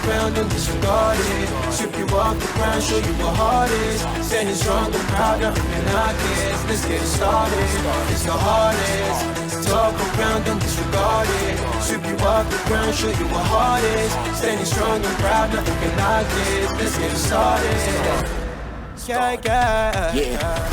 ground, don't disregard it. Strip you off the ground, show you what heart is. Standing strong and proud, nothing can knock it. Let's get it started, it's the hardest. Talk around, don't disregard it. Strip you off the ground, show you what heart is. Standing strong and proud, nothing can knock it. Let's get it started. Yeah,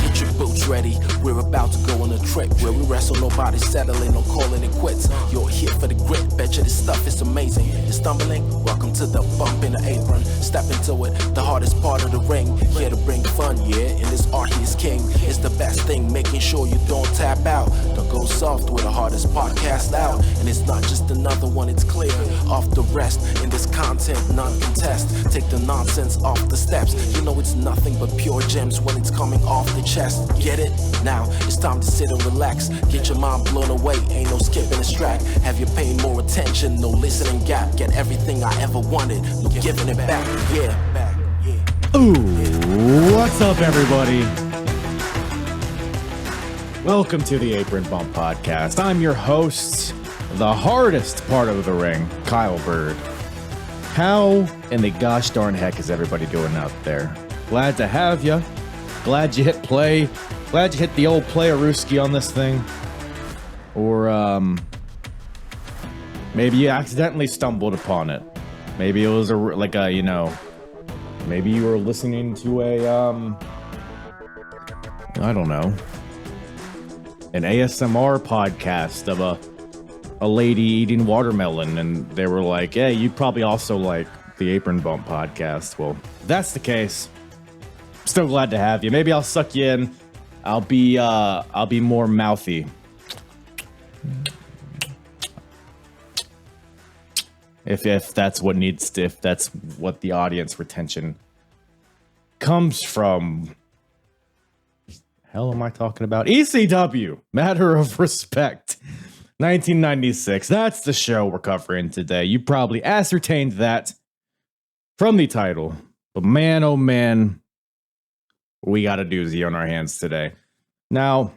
get your boots ready. We're about to go on a trip where we wrestle, nobody settling or calling it quits. You're here for the grit, betcha this stuff is amazing. You're stumbling? Welcome to the bump in the apron. Step into it, the hardest part of the ring. Here to bring fun, yeah, in this art he is king. It's the best thing, making sure you don't tap out. Don't go soft with the hardest podcast out. And it's not just another one, it's clear. Off the rest, in this content, none contest. Take the nonsense off the steps. You know it's nothing but pure gems when it's coming off the chest. Get it? Now it's time to sit and relax. Get your mind blown away, ain't no skipping this track. Have you paying more attention, no listening gap. Get everything I ever wanted, no giving it back. Yeah. Ooh, what's up, everybody? Welcome to the Apron Bump Podcast. I'm your host, the hardest part of the ring, Kyle Bird. How in the gosh darn heck is everybody doing out there? Glad to have you. Glad you hit play. Glad you hit the old play-a-rooski on this thing. Or, maybe you accidentally stumbled upon it. Maybe it was maybe you were listening to I don't know, an ASMR podcast of a lady eating watermelon, and they were like, hey, you'd probably also like the Apron Bump podcast. Well, if that's the case, still glad to have you. Maybe I'll suck you in. I'll be more mouthy. If that's what needs to, if that's what the audience retention comes from. Hell am I talking about? ECW, Matter of Respect, 1996. That's the show we're covering today. You probably ascertained that from the title. But man, oh man, we got a doozy on our hands today. Now,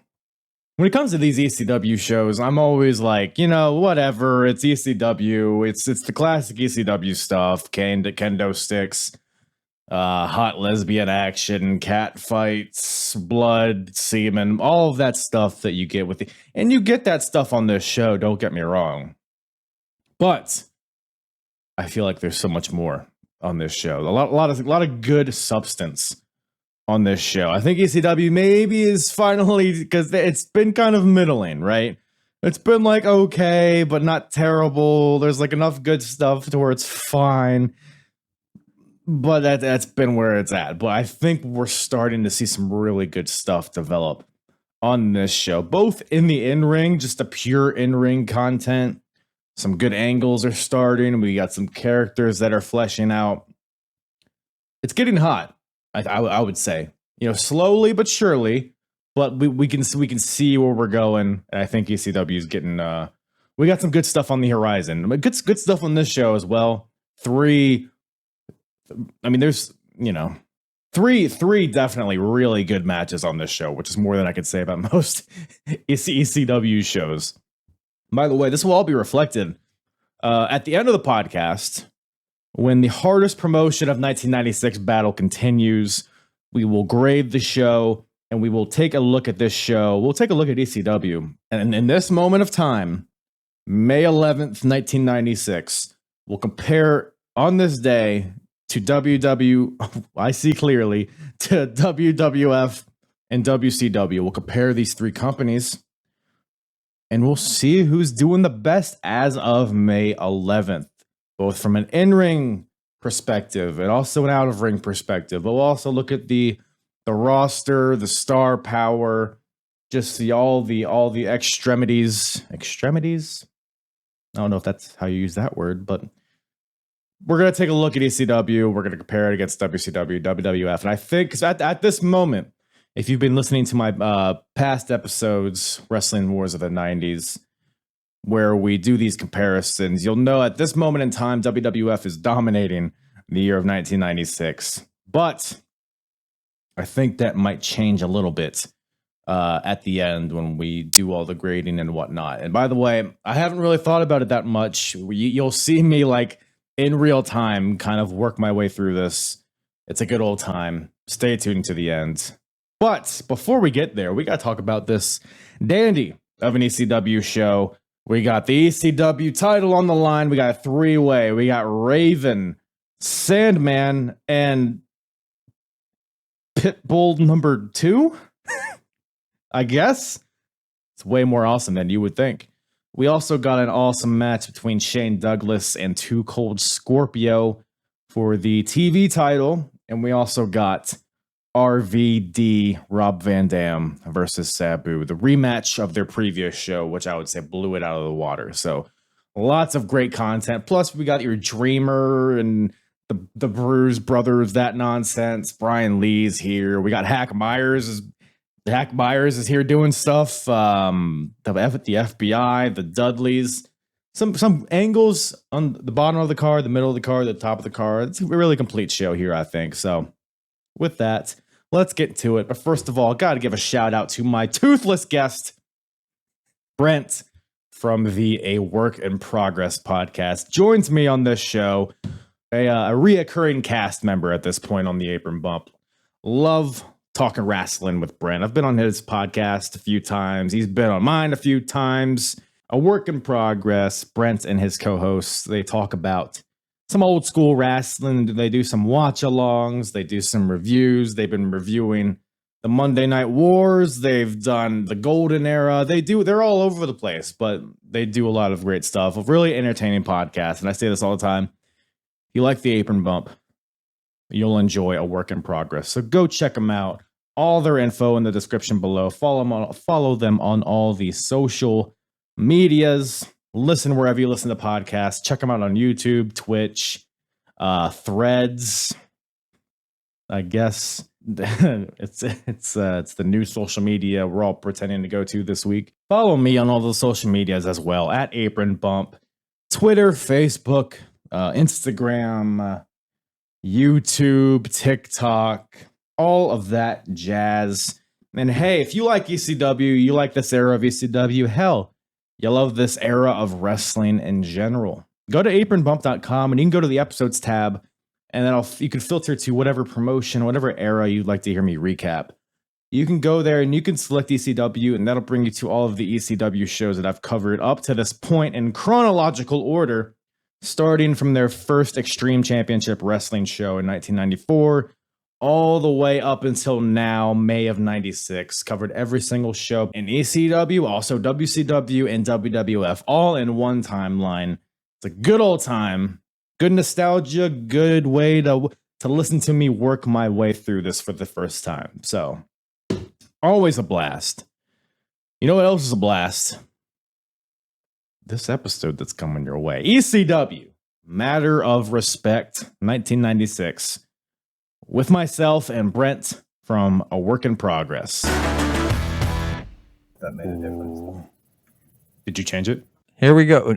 when it comes to these ECW shows, I'm always like, whatever, it's ECW. It's the classic ECW stuff. Kendo sticks, hot lesbian action, cat fights, blood, semen, all of that stuff that you get with the... And you get that stuff on this show, don't get me wrong. But I feel like there's so much more on this show. A lot of good substance on this show. I think ECW maybe is finally, because it's been kind of middling, right? It's been like okay, but not terrible. There's like enough good stuff to where it's fine. But that's been where it's at. But I think we're starting to see some really good stuff develop on this show, both in the in-ring, just the pure in-ring content. Some good angles are starting. We got some characters that are fleshing out. It's getting hot. I would say, slowly but surely, but we can see where we're going. And I think ECW is getting. We got some good stuff on the horizon. Good stuff on this show as well. There's three definitely really good matches on this show, which is more than I could say about most ECW shows. By the way, this will all be reflected at the end of the podcast. When the hardest promotion of 1996 battle continues, we will grade the show and we will take a look at this show. We'll take a look at ECW. And in this moment of time, May 11th, 1996, we'll compare on this day to I see clearly, to WWF and WCW. We'll compare these three companies and we'll see who's doing the best as of May 11th. Both from an in-ring perspective and also an out-of-ring perspective. We'll also look at the roster, the star power, just all the extremities. Extremities? I don't know if that's how you use that word, but we're going to take a look at ECW. We're going to compare it against WCW, WWF. And I think 'cause at this moment, if you've been listening to my past episodes, Wrestling Wars of the 90s, where we do these comparisons, you'll know at this moment in time, WWF is dominating the year of 1996. But I think that might change a little bit at the end when we do all the grading and whatnot. And by the way, I haven't really thought about it that much. You'll see me like in real time, kind of work my way through this. It's a good old time. Stay tuned to the end. But before we get there, we got to talk about this dandy of an ECW show. We got the ECW title on the line. We got a three-way. We got Raven, Sandman, and Pitbull number 2. I guess it's way more awesome than you would think. We also got an awesome match between Shane Douglas and Cold Scorpio for the TV title. And we also got RVD, Rob Van Dam versus Sabu, the rematch of their previous show, which I would say blew it out of the water. So lots of great content. Plus, we got your Dreamer and the Bruise Brothers, that nonsense. Brian Lee's here. We got Hack Myers is here doing stuff. The FBI, the Dudleys. Some angles on the bottom of the card, the middle of the card, the top of the card. It's a really complete show here, I think. So with that, let's get to it. But first of all, got to give a shout out to my toothless guest, Brent from the A Work in Progress podcast. Joins me on this show, a reoccurring cast member at this point on the Apron Bump. Love talking wrestling with Brent. I've been on his podcast a few times. He's been on mine a few times. A Work in Progress. Brent and his co-hosts, they talk about some old school wrestling. They do some watch-alongs. They do some reviews. They've been reviewing the Monday Night Wars. They've done the Golden Era. They're all over the place, but they do a lot of great stuff. A really entertaining podcast. And I say this all the time. If you like the Apron Bump, you'll enjoy A Work in Progress. So go check them out. All their info in the description below. Follow them on all the social medias. Listen wherever you listen to podcasts. Check them out on YouTube, Twitch, Threads. I guess it's the new social media we're all pretending to go to this week. Follow me on all the social medias as well at Apron Bump, Twitter, Facebook, Instagram, YouTube, TikTok, all of that jazz. And hey, if you like ECW, you like this era of ECW, hell, you love this era of wrestling in general, go to apronbump.com and you can go to the episodes tab, and then you can filter to whatever promotion, whatever era you'd like to hear me recap. You can go there and you can select ECW, and that'll bring you to all of the ECW shows that I've covered up to this point in chronological order, starting from their first Extreme Championship Wrestling show in 1994, all the way up until now, May of 96. Covered every single show in ECW, also WCW and WWF, all in one timeline. It's a good old time. Good nostalgia, good way to listen to me work my way through this for the first time. So, always a blast. You know what else is a blast? This episode that's coming your way. ECW, Matter of Respect, 1996. With myself and Brent from A Work in Progress. That made a difference. Did you change it? Here we go.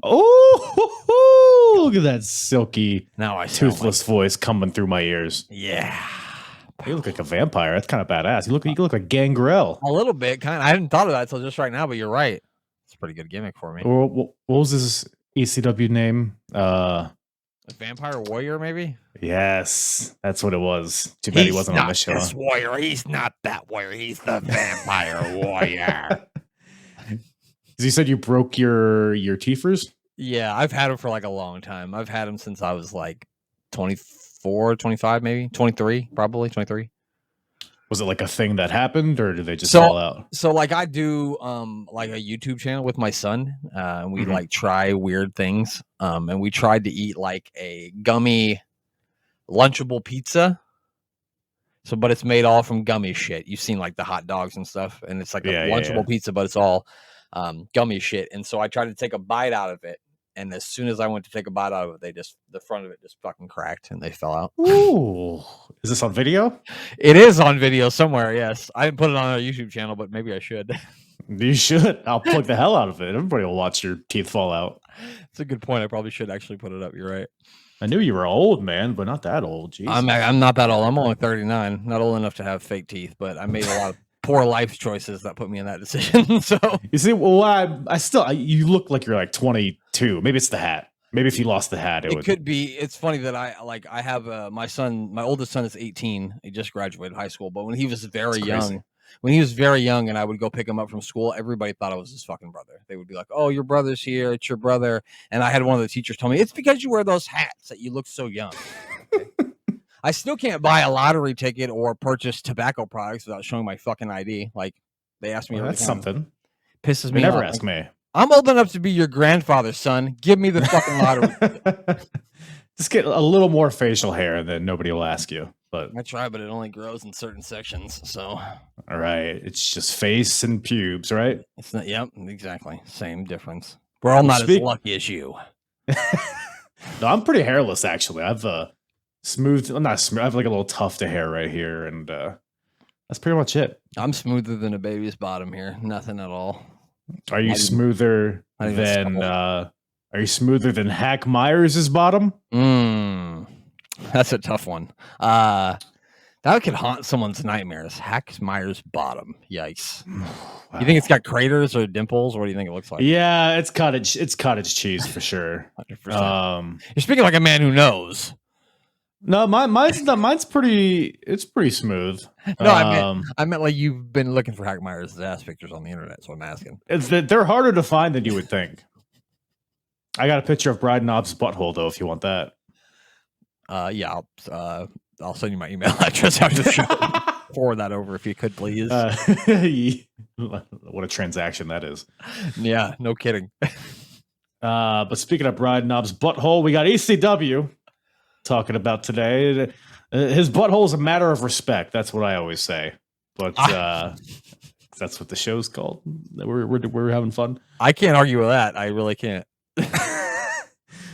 Oh, look at that silky, Now I toothless voice coming through my ears. Yeah. You look like a vampire. That's kind of badass. You look like Gangrel. A little bit, kind of. I hadn't thought of that until just right now, but you're right. It's a pretty good gimmick for me. What was his ECW name? A vampire warrior, maybe? Yes, that's what it was. Too bad he wasn't on the show. This warrior. He's not that warrior. He's the vampire warrior. You said you broke your teethers? Yeah, I've had him for like a long time. I've had him since I was like 24, 25, maybe 23, probably 23. Was it like a thing that happened, or did they just fall out? So like I do like a YouTube channel with my son, and we like try weird things. And we tried to eat like a gummy Lunchable pizza. So, but it's made all from gummy shit. You've seen like the hot dogs and stuff, and it's like a Lunchable pizza, but it's all gummy shit. And so I tried to take a bite out of it, and as soon as I went to take a bite out of it, the front of it just fucking cracked and they fell out. Ooh, is this on video? It is on video somewhere. Yes, I didn't put it on our YouTube channel, but maybe I should. You should. I'll plug the hell out of it. Everybody will watch your teeth fall out. It's a good point. I probably should actually put it up. You're right. I knew you were old, man, but not that old. Jesus. I'm not that old. I'm only 39. Not old enough to have fake teeth, but I made a lot of poor life choices that put me in that decision. So you see, well, you look like you're like 22. Maybe it's the hat. Maybe if you lost the hat, it could be. It's funny that I have my son. My oldest son is 18. He just graduated high school. But when he was very young, and I would go pick him up from school, everybody thought I was his fucking brother. They would be like, "Oh, your brother's here. It's your brother." And I had one of the teachers tell me, "It's because you wear those hats that you look so young." Okay. I still can't buy a lottery ticket or purchase tobacco products without showing my fucking ID. Like they ask me, well, that's something. Pisses me never off. ask me. I'm old enough to be your grandfather, son. Give me the fucking lottery. Just get a little more facial hair, and then nobody will ask you. But I try, but it only grows in certain sections. So, all right, it's just face and pubes, right? It's not. Yep, exactly. Same difference. We're all not as lucky as you. No, I'm pretty hairless actually. I've smooth. I'm not smooth. I have like a little tuft of hair right here, and that's pretty much it. I'm smoother than a baby's bottom here. Nothing at all. Are you smoother than Hack Myers' bottom? That's a tough one. That could haunt someone's nightmares. Hack Myers' bottom. Yikes. Wow. You think it's got craters or dimples? What do you think it looks like? Yeah, it's cottage cheese for sure. 100%. You're speaking like a man who knows. No, mine's pretty. It's pretty smooth. No, I meant like you've been looking for Hack Myers' ass pictures on the internet, so I'm asking. It's that they're harder to find than you would think. I got a picture of Bride Knob's butthole though, if you want that. Yeah, I'll send you my email address after the show. Forward that over if you could, please. What a transaction that is. Yeah, no kidding. But speaking of Bride Knob's butthole, we got ECW. Talking about today, his butthole is a matter of respect. That's what I always say, but that's what the show's called. We're having fun. I can't argue with that. I really can't.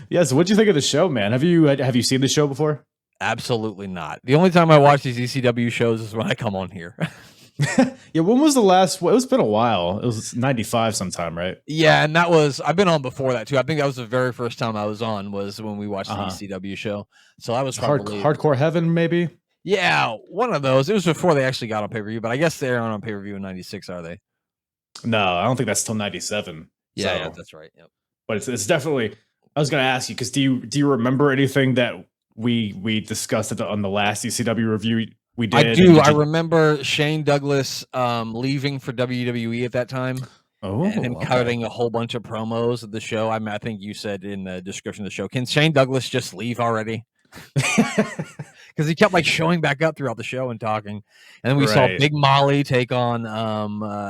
Yeah. So, what'd you think of the show, man? Have you seen the show before? Absolutely not. The only time I watch these ECW shows is when I come on here. Yeah, when was the last? Well, it's been a while. It was 95 sometime, right? Yeah, and I've been on before that too. I think that was the very first time I was on was when we watched the ECW show. So I was probably Hardcore Heaven, maybe. Yeah, one of those. It was before they actually got on pay-per-view, but I guess they aren't on pay-per-view in 96, are they? No, I don't think that's till 97. Yeah, that's right. Yep. But it's definitely. I was going to ask you because do you remember anything that we discussed on the last ECW review? We did. I do. I remember Shane Douglas leaving for WWE at that time. Oh, and him cutting a whole bunch of promos of the show. I think you said in the description of the show, can Shane Douglas just leave already? Because he kept like showing back up throughout the show and talking. And then we saw Big Molly take on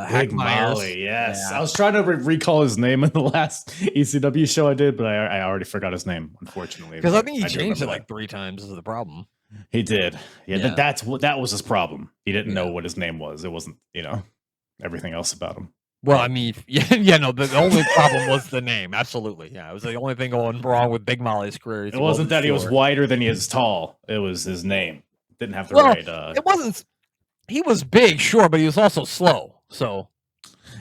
Hack Myers. Molly, yes. Yeah. I was trying to recall his name in the last ECW show I did, but I already forgot his name, unfortunately. Because I think he changed it like 3 times is the problem. He did. Yeah. That was his problem. He didn't know what his name was. It wasn't, everything else about him. Well, I mean, the only problem was the name. Absolutely. Yeah. It was the only thing going wrong with Big Molly's career. It wasn't that he was wider than he is tall. It was his name. Didn't have the right. It wasn't. He was big, sure, but he was also slow. So.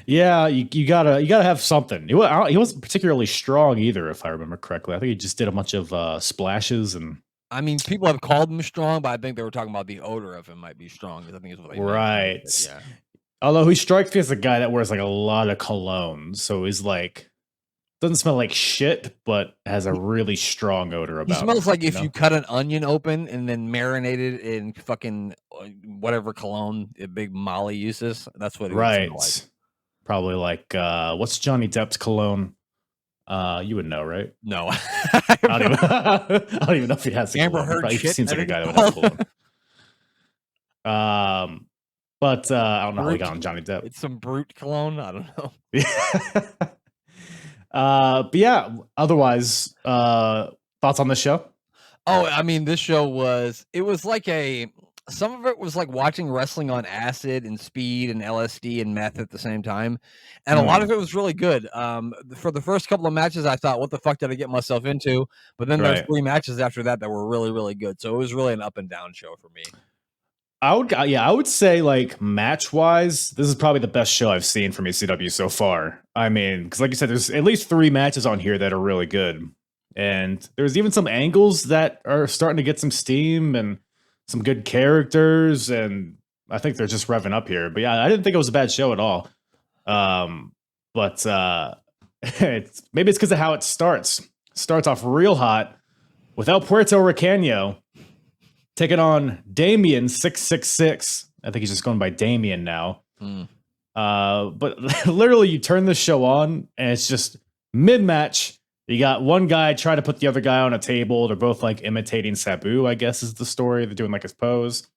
Yeah, you gotta have something. He wasn't particularly strong either, if I remember correctly. I think he just did a bunch of splashes and. I mean, people have called him strong, but I think they were talking about the odor of him might be strong. I think is what they right. Yeah. Although he strikes me as a guy that wears like a lot of cologne, so he's like doesn't smell like shit, but has a really strong odor about. He smells like if you cut an onion open and then marinated in fucking whatever cologne Big Molly uses. That's what it would smell like. Probably like what's Johnny Depp's cologne? You would know, right? No, I don't even know if he has. Amber Heard shit. He seems like a guy that would have cologne. But I don't know how he got on Johnny Depp. It's some brute cologne. I don't know. But yeah, otherwise, thoughts on the show? Oh, I mean, this show was like some of it was like watching wrestling on acid and speed and LSD and meth at the same time. And a lot of it was really good. For the first couple of matches, I thought, what the fuck did I get myself into? But then there's 3 matches after that were really, really good. So it was really an up and down show for me. I would say like match wise, this is probably the best show I've seen from ECW so far. I mean, because like you said, there's at least 3 matches on here that are really good, and there's even some angles that are starting to get some steam and some good characters, and I think they're just revving up here. But yeah, I didn't think it was a bad show at all. But maybe it's because of how it starts. starts off real hot with El Puerto Riqueño taking on Damien 666. I think he's just going by Damien now. But literally, you turn the show on, and it's just mid-match. You got one guy try to put the other guy on a table. They're both like imitating Sabu, I guess is the story. They're doing like his pose.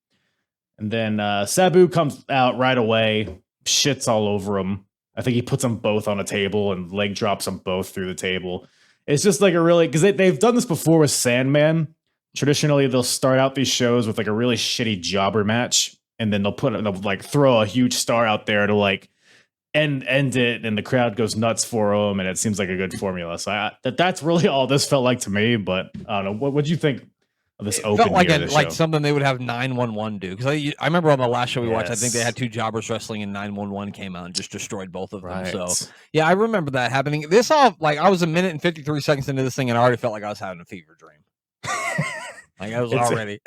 And then Sabu comes out right away, shits all over him. I think he puts them both on a table and leg drops them both through the table. It's just like a really, because they've done this before with Sandman. Traditionally, they'll start out these shows with like a really shitty jobber match, and then they'll like throw a huge star out there to like end it, and the crowd goes nuts for them, and it seems like a good formula. So that's really all this felt like to me. But I don't know, what do you think of this open? Felt like something they would have 911 do, because I remember on the last show we watched, I think they had two jobbers wrestling, and 911 came out and just destroyed both of them. So yeah, I remember that happening. This all like I was a minute and 53 seconds into this thing, and I already felt like I was having a fever dream. Like I was already.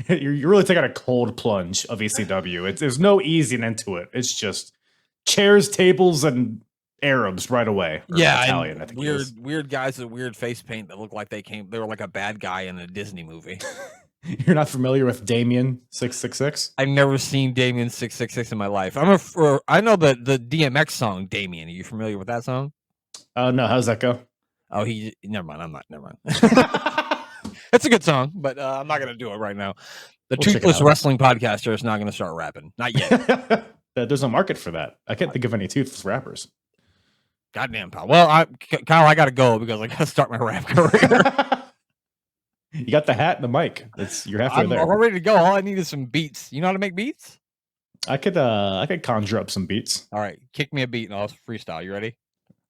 You're really taking a cold plunge of ECW. There's no easing into it. It's just chairs, tables, and Arabs right away. Yeah, Italian, I think weird guys with weird face paint that look like they were like a bad guy in a Disney movie. You're not familiar with Damien 666? I've never seen Damien 666 in my life. I know the DMX song Damien. Are you familiar with that song? No, how's that go? Oh, never mind. Never mind. It's a good song, but I'm not gonna do it right now. The Toothless Wrestling Podcaster is not gonna start rapping. Not yet. There's no market for that. I can't think of any toothless rappers. Goddamn, pal. Well, Kyle, I gotta go because I gotta start my rap career. You got the hat and the mic. You're halfway there. I'm ready to go. All I need is some beats. You know how to make beats? I could conjure up some beats. All right, kick me a beat and I'll freestyle. You ready?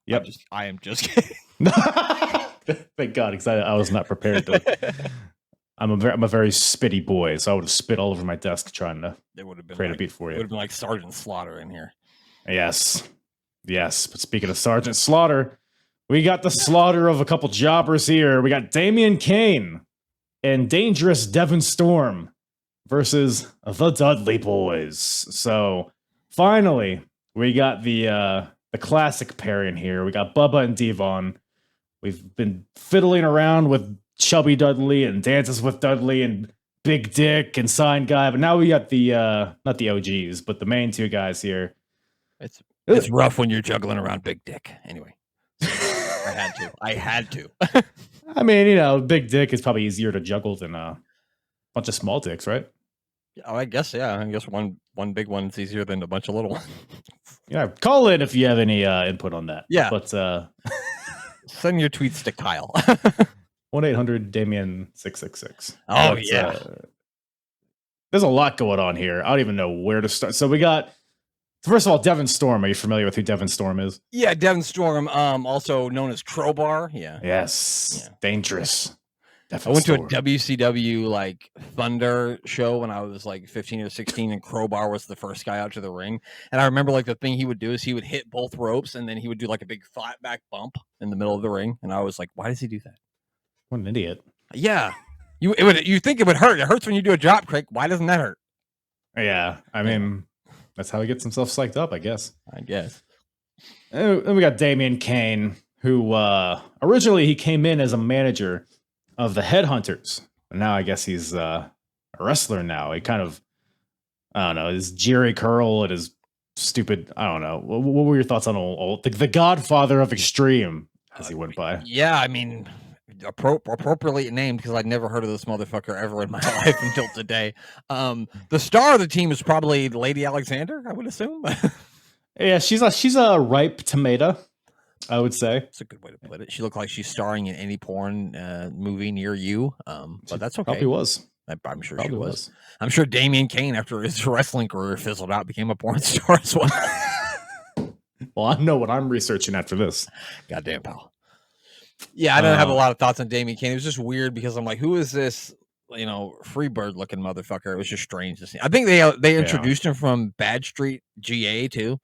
Yep. I am just kidding. Thank God, because I was not prepared to. I'm a very spitty boy, so I would have spit all over my desk trying to create a beat for you. It would have been like Sergeant Slaughter in here. Yes. But speaking of Sergeant Slaughter, we got the slaughter of a couple jobbers here. We got Damian Kane and Dangerous Devon Storm versus the Dudley Boys. So finally, we got the classic pairing here. We got Bubba and Devon. We've been fiddling around with Chubby Dudley and Dances with Dudley and Big Dick and Sign Guy, but now we got the not the OGs, but the main two guys here. It's rough when you're juggling around Big Dick. Anyway, I had to. I mean, Big Dick is probably easier to juggle than a bunch of small dicks, right? Oh, I guess, yeah. I guess one big one's easier than a bunch of little ones. Yeah, call in if you have any input on that. Yeah, but send your tweets to Kyle. 1-800-Damien-666. Oh, yeah. There's a lot going on here. I don't even know where to start. So we got, first of all, Devon Storm. Are you familiar with who Devon Storm is? Yeah, Devon Storm, also known as Crowbar. Yeah. Yes. Yeah. Dangerous. I went to a WCW like Thunder show when I was like 15 or 16, and Crowbar was the first guy out to the ring. And I remember like the thing he would do is he would hit both ropes, and then he would do like a big flat back bump in the middle of the ring. And I was like, why does he do that? What an idiot. Yeah. You think it would hurt. It hurts when you do a drop kick. Why doesn't that hurt? Yeah. I mean, that's how he gets himself psyched up, I guess. And we got Damian Kane, who originally he came in as a manager of the Headhunters. Now I guess he's a wrestler now. He kind of, I don't know, his Jerry Curl and his stupid, I don't know. What were your thoughts on the Godfather of Extreme, as he went by? Yeah, I mean, appropriately named, because I'd never heard of this motherfucker ever in my life until today. The star of the team is probably Lady Alexander, I would assume. Yeah, she's a ripe tomato, I would say. It's a good way to put it. She looked like she's starring in any porn movie near you, but that's okay. Probably was. I'm sure she was. I'm sure Damian Kane, after his wrestling career fizzled out, became a porn star as well. Well, I know what I'm researching after this. Goddamn, pal. Yeah, I don't have a lot of thoughts on Damian Kane. It was just weird because I'm like, who is this, Freebird looking motherfucker? It was just strange to see. I think they introduced him from Bad Street GA too.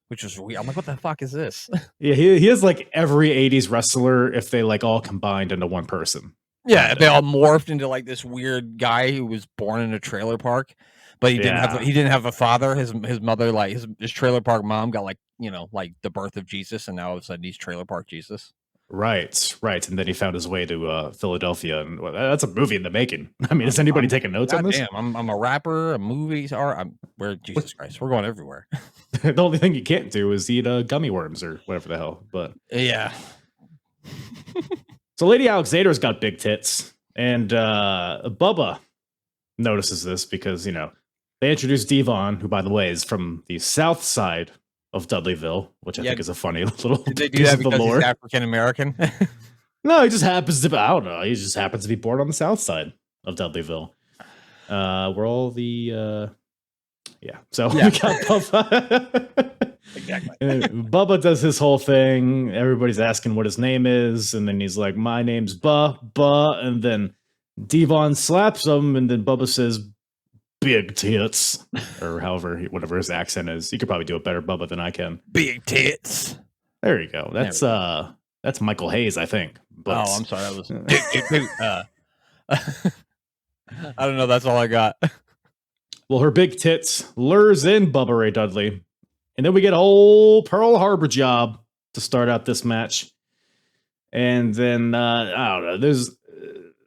Which was weird. I'm like, what the fuck is this? Yeah, he is like every 80s wrestler if they like all combined into one person. Yeah, they all morphed into like this weird guy who was born in a trailer park, but he didn't have a father. His mother, like his trailer park mom got like the birth of Jesus, and now all of a sudden he's trailer park Jesus. Right. And then he found his way to Philadelphia, and that's a movie in the making. I mean, is anybody taking notes on this? Damn, I'm a rapper, a movie star. Jesus Christ, we're going everywhere. The only thing you can't do is eat gummy worms or whatever the hell. But Yeah. so Lady Alexander's got big tits, and Bubba notices this because they introduced Devon, who by the way is from the south side of Dudleyville, which I think is a funny little Did they do piece that of the because lore. he's African American? No, he just happens to be, I don't know. He just happens to be born on the south side of Dudleyville. Where all the So we got Bubba. Exactly. And Bubba does his whole thing. Everybody's asking what his name is, and then he's like, "My name's Buh," and then Devon slaps him, and then Bubba says, "Big tits," or whatever his accent is. You could probably do it better, Bubba, than I can. Big tits. There you go. That's Michael Hayes, I think. But, I'm sorry. That was. I don't know. That's all I got. well, her big tits lures in Bubba Ray Dudley, and then we get a whole Pearl Harbor job to start out this match. And then I don't know. There's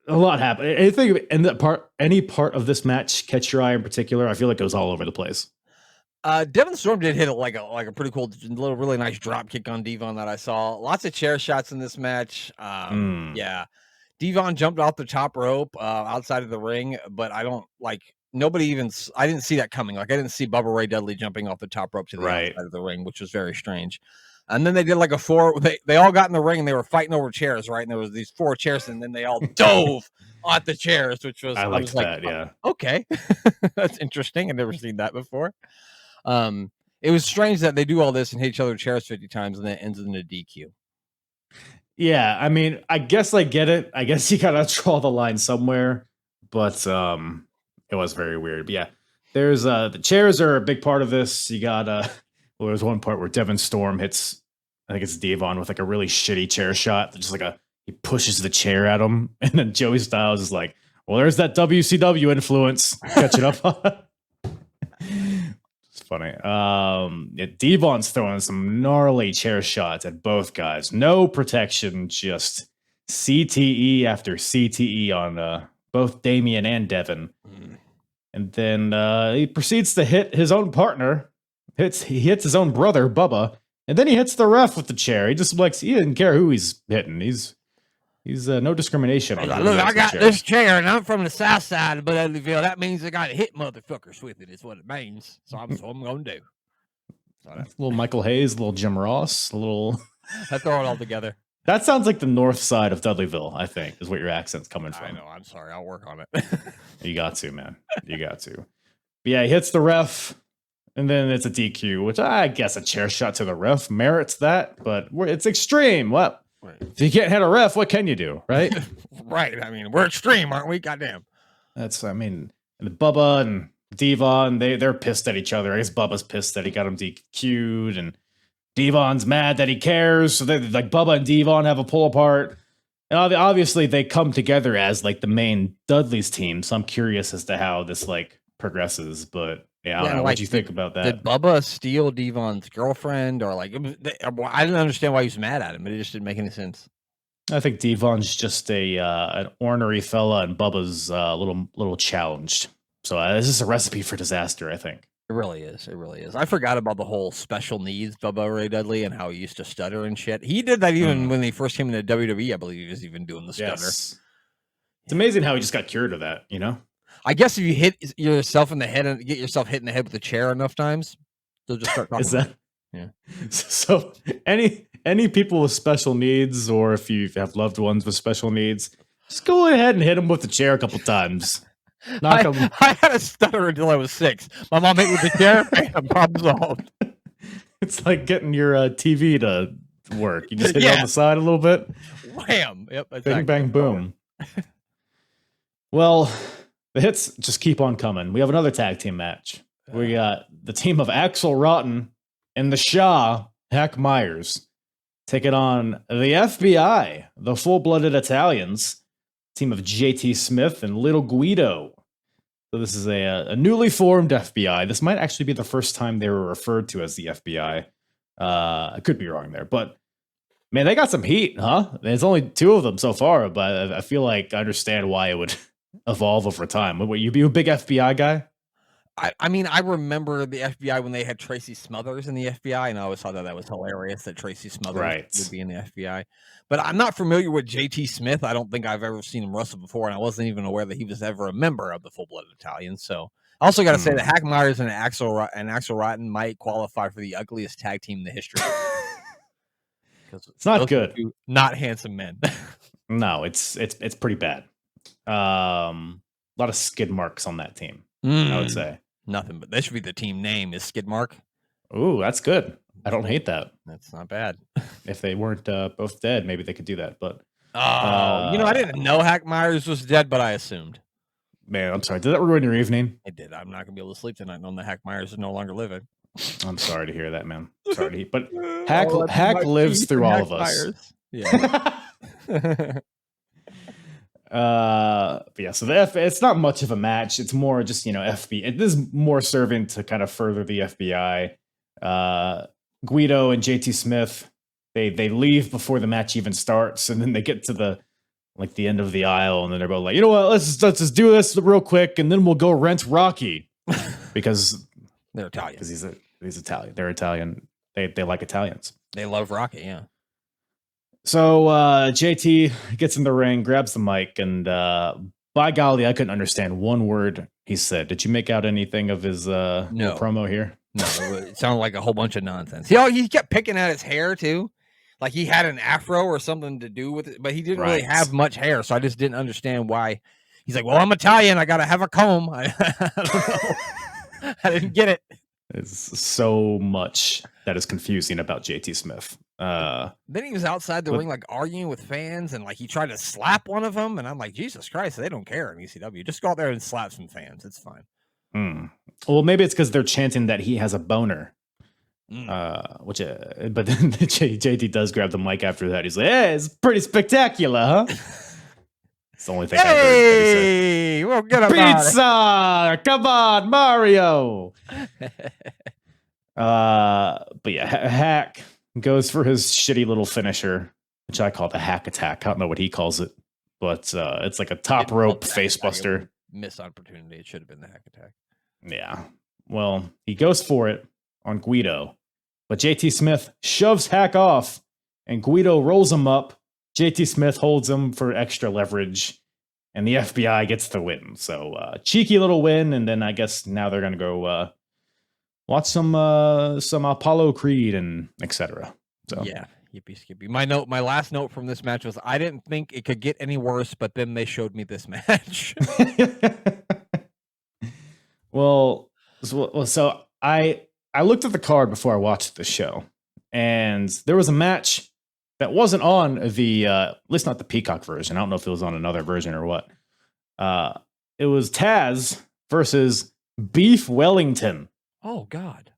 a lot happening. Anything in that part, any part of this match catch your eye in particular? I feel like it was all over the place. Devon Storm did hit like a pretty cool, little, really nice drop kick on Devon that I saw. Lots of chair shots in this match. Yeah, Devon jumped off the top rope outside of the ring, but I didn't see that coming. Like I didn't see Bubba Ray Dudley jumping off the top rope to the outside of the ring, which was very strange. And then they did like a four. They all got in the ring and they were fighting over chairs, right? And there was these 4 chairs, and then they all dove at the chairs, which was I liked that. Yeah, okay, that's interesting. I've never seen that before. It was strange that they do all this and hit each other chairs 50 times and then it ends in a DQ. Yeah, I mean, I guess I get it. I guess you gotta draw the line somewhere, but it was very weird. But yeah, there's the chairs are a big part of this. You got there's one part where Devon Storm hits, I think it's Devon with like a really shitty chair shot. Just like he pushes the chair at him, and then Joey Styles is like, "Well, there's that WCW influence catching up on it." It's funny. Devon's throwing some gnarly chair shots at both guys. No protection, just CTE after CTE on both Damian and Devon. And then he proceeds to hit his own partner. He hits his own brother, Bubba, and then he hits the ref with the chair. He didn't care who he's hitting. He's no discrimination. Look, I got this chair, and I'm from the south side of Dudleyville. That means I got to hit motherfuckers with it. Is what it means. So that's what I'm gonna do. So a little Michael Hayes, a little Jim Ross, a little. I throw it all together. That sounds like the north side of Dudleyville, I think, is what your accent's coming from. I know. I'm sorry. I'll work on it. You got to, man. You got to. But yeah, he hits the ref, and then it's a DQ, which I guess a chair shot to the ref merits that, but it's extreme. What? Right. If you can't hit a ref, what can you do, right? Right. I mean, we're extreme, aren't we? Goddamn. And Bubba and Devon, they're pissed at each other. I guess Bubba's pissed that he got him DQ'd, and Devon's mad that he cares. So they like Bubba and Devon have a pull apart. And obviously they come together as like the main Dudley's team. So I'm curious as to how this like progresses, but yeah, I don't know. What do you think about that? Did Bubba steal Devon's girlfriend, or like I didn't understand why he was mad at him, but it just didn't make any sense. I think Devon's just an ornery fella, and Bubba's a little challenged. So this is a recipe for disaster, I think. It really is. It really is. I forgot about the whole special needs Bubba Ray Dudley and how he used to stutter and shit. He did that even when he first came into WWE. I believe he was even doing the stutter. Yes. It's amazing how he just got cured of that, I guess if you hit yourself in the head and get yourself hit in the head with a chair enough times, they'll just start talking. Is that? Yeah. So any people with special needs, or if you have loved ones with special needs, just go ahead and hit them with the chair a couple times. I had a stutter until I was 6. My mom hit me with the chair, bam, problem solved. It's like getting your TV to work. You just hit it on the side a little bit. Wham! Yep. Exactly. Bang, bang, boom. Well, the hits just keep on coming. We have another tag team match. We got the team of Axel Rotten and the Shah, Hack Myers, taking on the FBI, the full-blooded Italians, team of JT Smith and Little Guido. So this is a newly formed FBI. This might actually be the first time they were referred to as the FBI. I could be wrong there, but Man, they got some heat, huh? There's only 2 of them so far, but I feel like I understand why it would evolve over time. Would you be a big FBI guy? I mean, I remember the FBI when they had Tracy Smothers in the FBI, and I always thought that was hilarious that Tracy Smothers Right. would be in the FBI. But I'm not familiar with JT Smith. I don't think I've ever seen him wrestle before, and I wasn't even aware that he was ever a member of the Full Blooded Italians. So I also got to say that Hack Myers and Axel Rotten might qualify for the ugliest tag team in the history. It's not good. Not handsome men. No, it's pretty bad. A lot of skid marks on that team, I would say. Nothing, but that should be the team name is Skidmark. Ooh, that's good. I don't hate that. That's not bad. If they weren't both dead, maybe they could do that. But I didn't know Hack Myers was dead, but I assumed. Man, I'm sorry. Did that ruin your evening? It did. I'm not gonna be able to sleep tonight knowing that Hack Myers is no longer living. I'm sorry to hear that, man. Sorry to hear, but Hack lives through all of us. Myers. Yeah. But yeah, so it's not much of a match. It's more just, FBI. It is more serving to kind of further the FBI. Guido and JT Smith, they leave before the match even starts, and then they get to the end of the aisle, and then they're both like, you know what, let's just do this real quick, and then we'll go rent Rocky because they're Italian. Because he's Italian. They're Italian. They like Italians. They love Rocky, yeah. So JT gets in the ring, grabs the mic, and by golly, I couldn't understand one word he said. Did you make out anything of his promo here? No, it sounded like a whole bunch of nonsense. He kept picking at his hair too. Like he had an afro or something to do with it, but he didn't really have much hair. So I just didn't understand why. He's like, well, I'm Italian. I got to have a comb. I don't know. I didn't get it. It's so much that is confusing about JT Smith. Then he was outside the ring, like arguing with fans, and like he tried to slap one of them. And I'm like, Jesus Christ, they don't care in ECW. Just go out there and slap some fans. It's fine. Well, maybe it's because they're chanting that he has a boner. But then JT does grab the mic after that. He's like, "Hey, it's pretty spectacular, huh?" It's the only thing I heard. Hey, we'll get a pizza. Come on, Mario. But yeah, Hack goes for his shitty little finisher, which I call the Hack Attack. I don't know what he calls it, but it's like a top rope face buster. Missed opportunity. It should have been the Hack Attack. Yeah. Well, he goes for it on Guido, but JT Smith shoves Hack off, and Guido rolls him up. JT Smith holds him for extra leverage, and the FBI gets the win. So cheeky little win, and then I guess now they're gonna go watch some Apollo Creed and etc. So yeah, yippee skippy. My last note from this match was I didn't think it could get any worse, but then they showed me this match. Well, so I looked at the card before I watched the show, and there was a match that wasn't on the at least not the Peacock version. I don't know if it was on another version or what. It was Taz versus Beef Wellington. Oh God.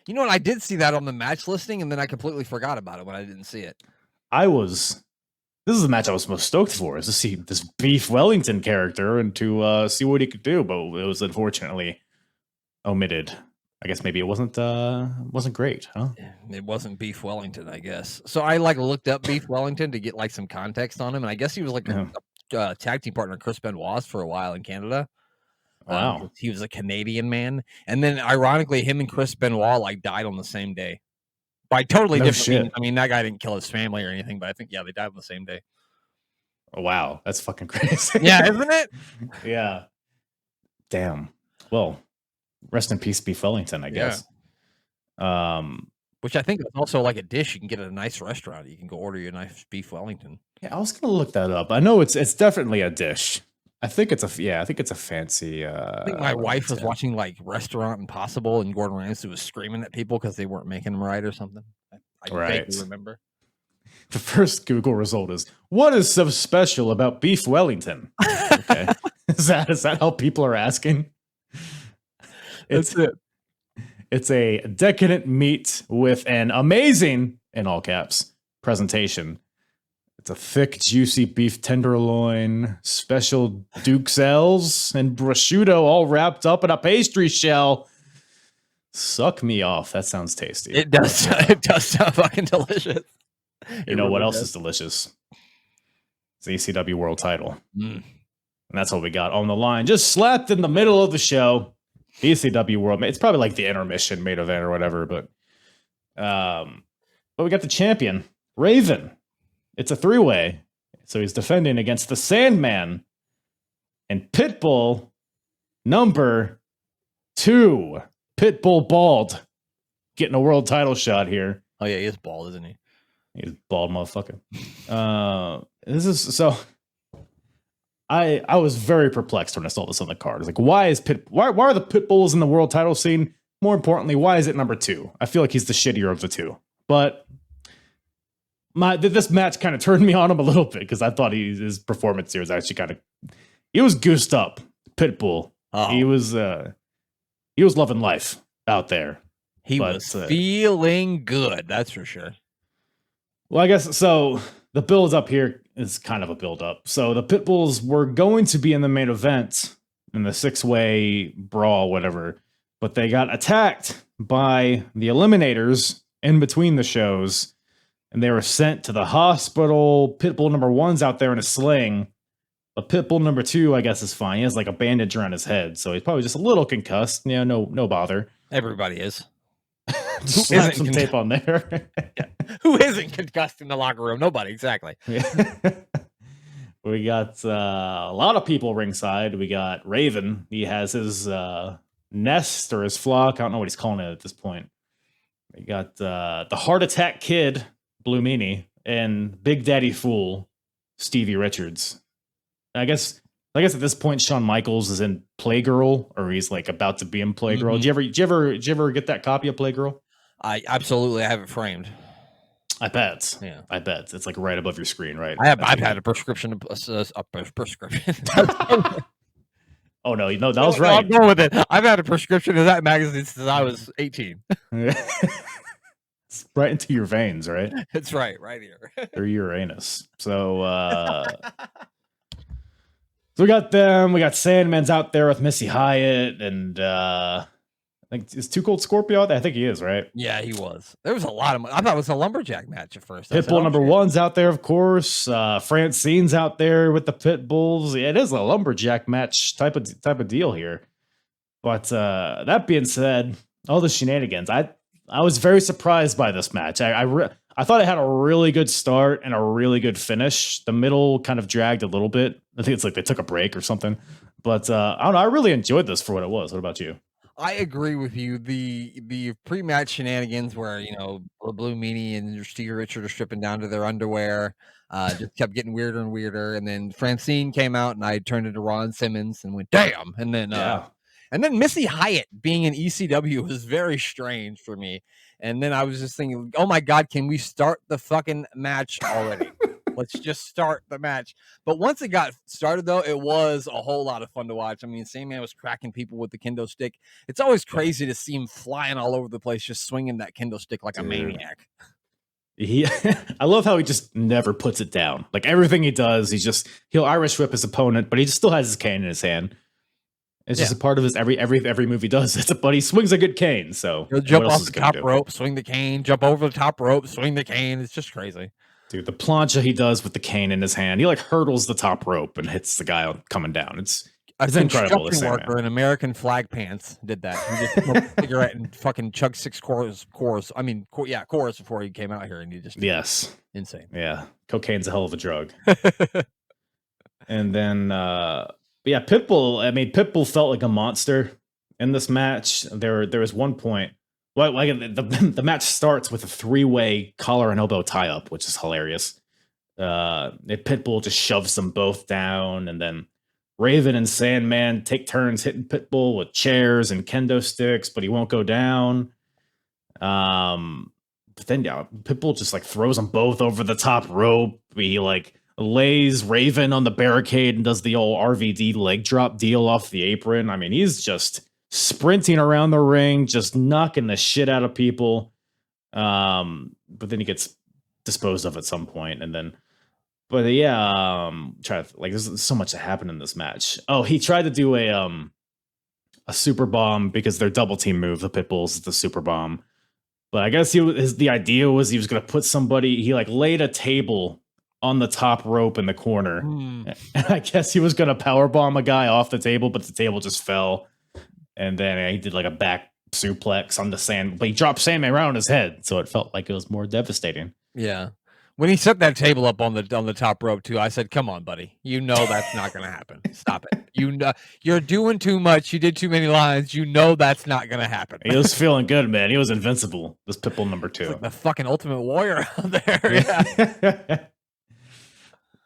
You know what? I did see that on the match listing, and then I completely forgot about it when I didn't see it. This is the match I was most stoked for, is to see this Beef Wellington character and to see what he could do, but it was unfortunately omitted. I guess maybe it wasn't great, huh? It wasn't Beef Wellington, I guess. So I looked up Beef Wellington to get some context on him, and I guess he was a tag team partner of Chris Benoit's for a while in Canada. Wow. He was a Canadian man, and then ironically, him and Chris Benoit died on the same day by totally different means. I mean, that guy didn't kill his family or anything, but I think they died on the same day. Oh, wow, that's fucking crazy. Yeah, isn't it? Yeah. Damn. Well, rest in peace, Beef Wellington, I guess. Which I think is also like a dish you can get at a nice restaurant. You can go order your nice Beef Wellington. Yeah, I was gonna look that up. I know it's definitely a dish. I think it's a fancy. I think my wife was watching Restaurant Impossible, and Gordon Ramsay was screaming at people because they weren't making them right or something. I vaguely remember. The first Google result is, "What is so special about Beef Wellington?" Okay, is that how people are asking? That's it. It's a decadent meat with an amazing, in all caps, presentation. It's a thick, juicy beef tenderloin, special Duxelles, and prosciutto all wrapped up in a pastry shell. Suck me off. That sounds tasty. It does. It does sound fucking delicious. You know what else is delicious? It's the ECW World Title. And that's what we got on the line. Just slapped in the middle of the show. The ECW World. It's probably like the intermission main event or whatever, but we got the champion, Raven. It's a 3-way. So he's defending against the Sandman and Pitbull number 2. Pitbull bald. Getting a world title shot here. Oh yeah, he is bald, isn't he? He's bald motherfucker. This is so. I was very perplexed when I saw this on the card. Like, why are the Pitbulls in the world title scene? More importantly, why is it number 2? I feel like he's the shittier of the two. But this match kind of turned me on him a little bit because I thought his performance here was actually he was goosed up. Pitbull. Oh. He was loving life out there. He was feeling good, that's for sure. Well, I guess so. The build up here is kind of a build up. So the Pitbulls were going to be in the main event in the 6-way brawl, whatever, but they got attacked by the Eliminators in between the shows, and they were sent to the hospital. Pitbull number 1's out there in a sling, but Pitbull number 2, I guess, is fine. He has like a bandage around his head, so he's probably just a little concussed. Yeah, no bother. Everybody is. Just slap some tape on there. Yeah. Who isn't concussed in the locker room? Nobody, exactly. Yeah. We got a lot of people ringside. We got Raven. He has his nest or his flock. I don't know what he's calling it at this point. We got the Heart Attack Kid, Blue Meanie, and Big Daddy Fool, Stevie Richards. I guess at this point, Shawn Michaels is in Playgirl, or he's like about to be in Playgirl. Mm-hmm. Did you ever get that copy of Playgirl? I have it framed. I bet. Yeah, I bet it's like right above your screen, right? I've had a prescription. A prescription. Oh no, that was right. I'm going with it. I've had a prescription of that magazine since I was 18. It's right into your veins, right? It's right here. Or Uranus. So so we got them. We got Sandman's out there with Missy Hyatt, and I think is Cold Scorpio out there? I think he is, right? Yeah, he was. There was a lot of. I thought it was a lumberjack match at first. Pitbull number 1's out there, of course. Francine's out there with the Pitbulls. Yeah, it is a lumberjack match type of deal here. But that being said, all the shenanigans. I was very surprised by this match. I thought it had a really good start and a really good finish. The middle kind of dragged a little bit. I think it's like they took a break or something. But I don't know. I really enjoyed this for what it was. What about you? I agree with you. The pre-match shenanigans where, Blue Meanie and Stevie Richards are stripping down to their underwear just kept getting weirder and weirder. And then Francine came out and I turned into Ron Simmons and went, damn. And then and then Missy Hyatt being in ECW was very strange for me. And then I was just thinking, oh my God, can we start the fucking match already? Let's just start the match. But once it got started, though, it was a whole lot of fun to watch. I mean, Sandman was cracking people with the kendo stick. It's always crazy to see him flying all over the place, just swinging that kendo stick like a maniac. I love how he just never puts it down. Like everything he does, he'll Irish whip his opponent, but he just still has his cane in his hand. It's just a part of his every move he does. But he swings a good cane, so he'll jump off the top rope, swing the cane, jump over the top rope, swing the cane. It's just crazy. Dude, the plancha he does with the cane in his hand, he like hurdles the top rope and hits the guy coming down. It's incredible. A worker in American flag pants did that. He just smoked a cigarette and fucking chugged 6 chorus before he came out here, and he just insane. Yeah, cocaine's a hell of a drug. And then Pitbull. I mean, Pitbull felt like a monster in this match. There was one point. Well, like the match starts with a 3-way collar and elbow tie up, which is hilarious. Pitbull just shoves them both down, and then Raven and Sandman take turns hitting Pitbull with chairs and kendo sticks, but he won't go down. But then Pitbull just like throws them both over the top rope. He like lays Raven on the barricade and does the old RVD leg drop deal off the apron. I mean, he's just sprinting around the ring, just knocking the shit out of people. But then he gets disposed of at some point, and then, there's so much that happened in this match. Oh, he tried to do a super bomb because their double team move, the Pitbulls, is the super bomb. But I guess the idea was he was going to put somebody. He like laid a table on the top rope in the corner, and I guess he was going to power bomb a guy off the table, but the table just fell, and then he did like a back suplex on the sand, but he dropped Sandman right on his head, so it felt like it was more devastating. Yeah. When he set that table up on the top rope too, I said, "Come on, buddy. You know that's not going to happen. Stop it. You know you're doing too much. You did too many lines. You know that's not going to happen." He was feeling good, man. He was invincible. This Pitbull number 2. Like the fucking Ultimate Warrior out there.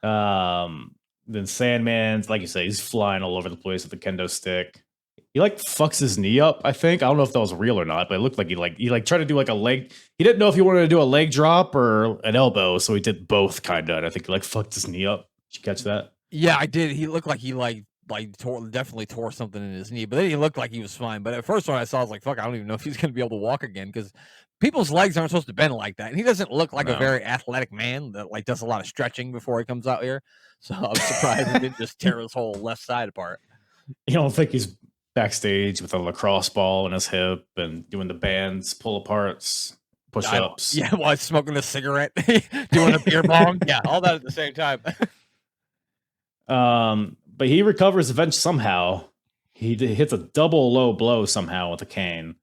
Yeah. Then Sandman's, like you say, he's flying all over the place with the kendo stick. He like fucks his knee up, I think. I don't know if that was real or not, but it looked like he tried to do like a leg. He didn't know if he wanted to do a leg drop or an elbow, so he did both kind of. And I think he like fucked his knee up. Did you catch that? Yeah, I did. He looked like he definitely tore something in his knee, but then he looked like he was fine. But at first when I saw, I was like, fuck, I don't even know if he's gonna be able to walk again, because people's legs aren't supposed to bend like that. And he doesn't look like a very athletic man that like does a lot of stretching before he comes out here. So I'm surprised he didn't just tear his whole left side apart. You don't think he's backstage with a lacrosse ball in his hip and doing the bands pull aparts, push-ups? Yeah, while he's smoking a cigarette, doing a beer bong. Yeah, all that at the same time. But he recovers eventually somehow. He hits a double low blow somehow with a cane.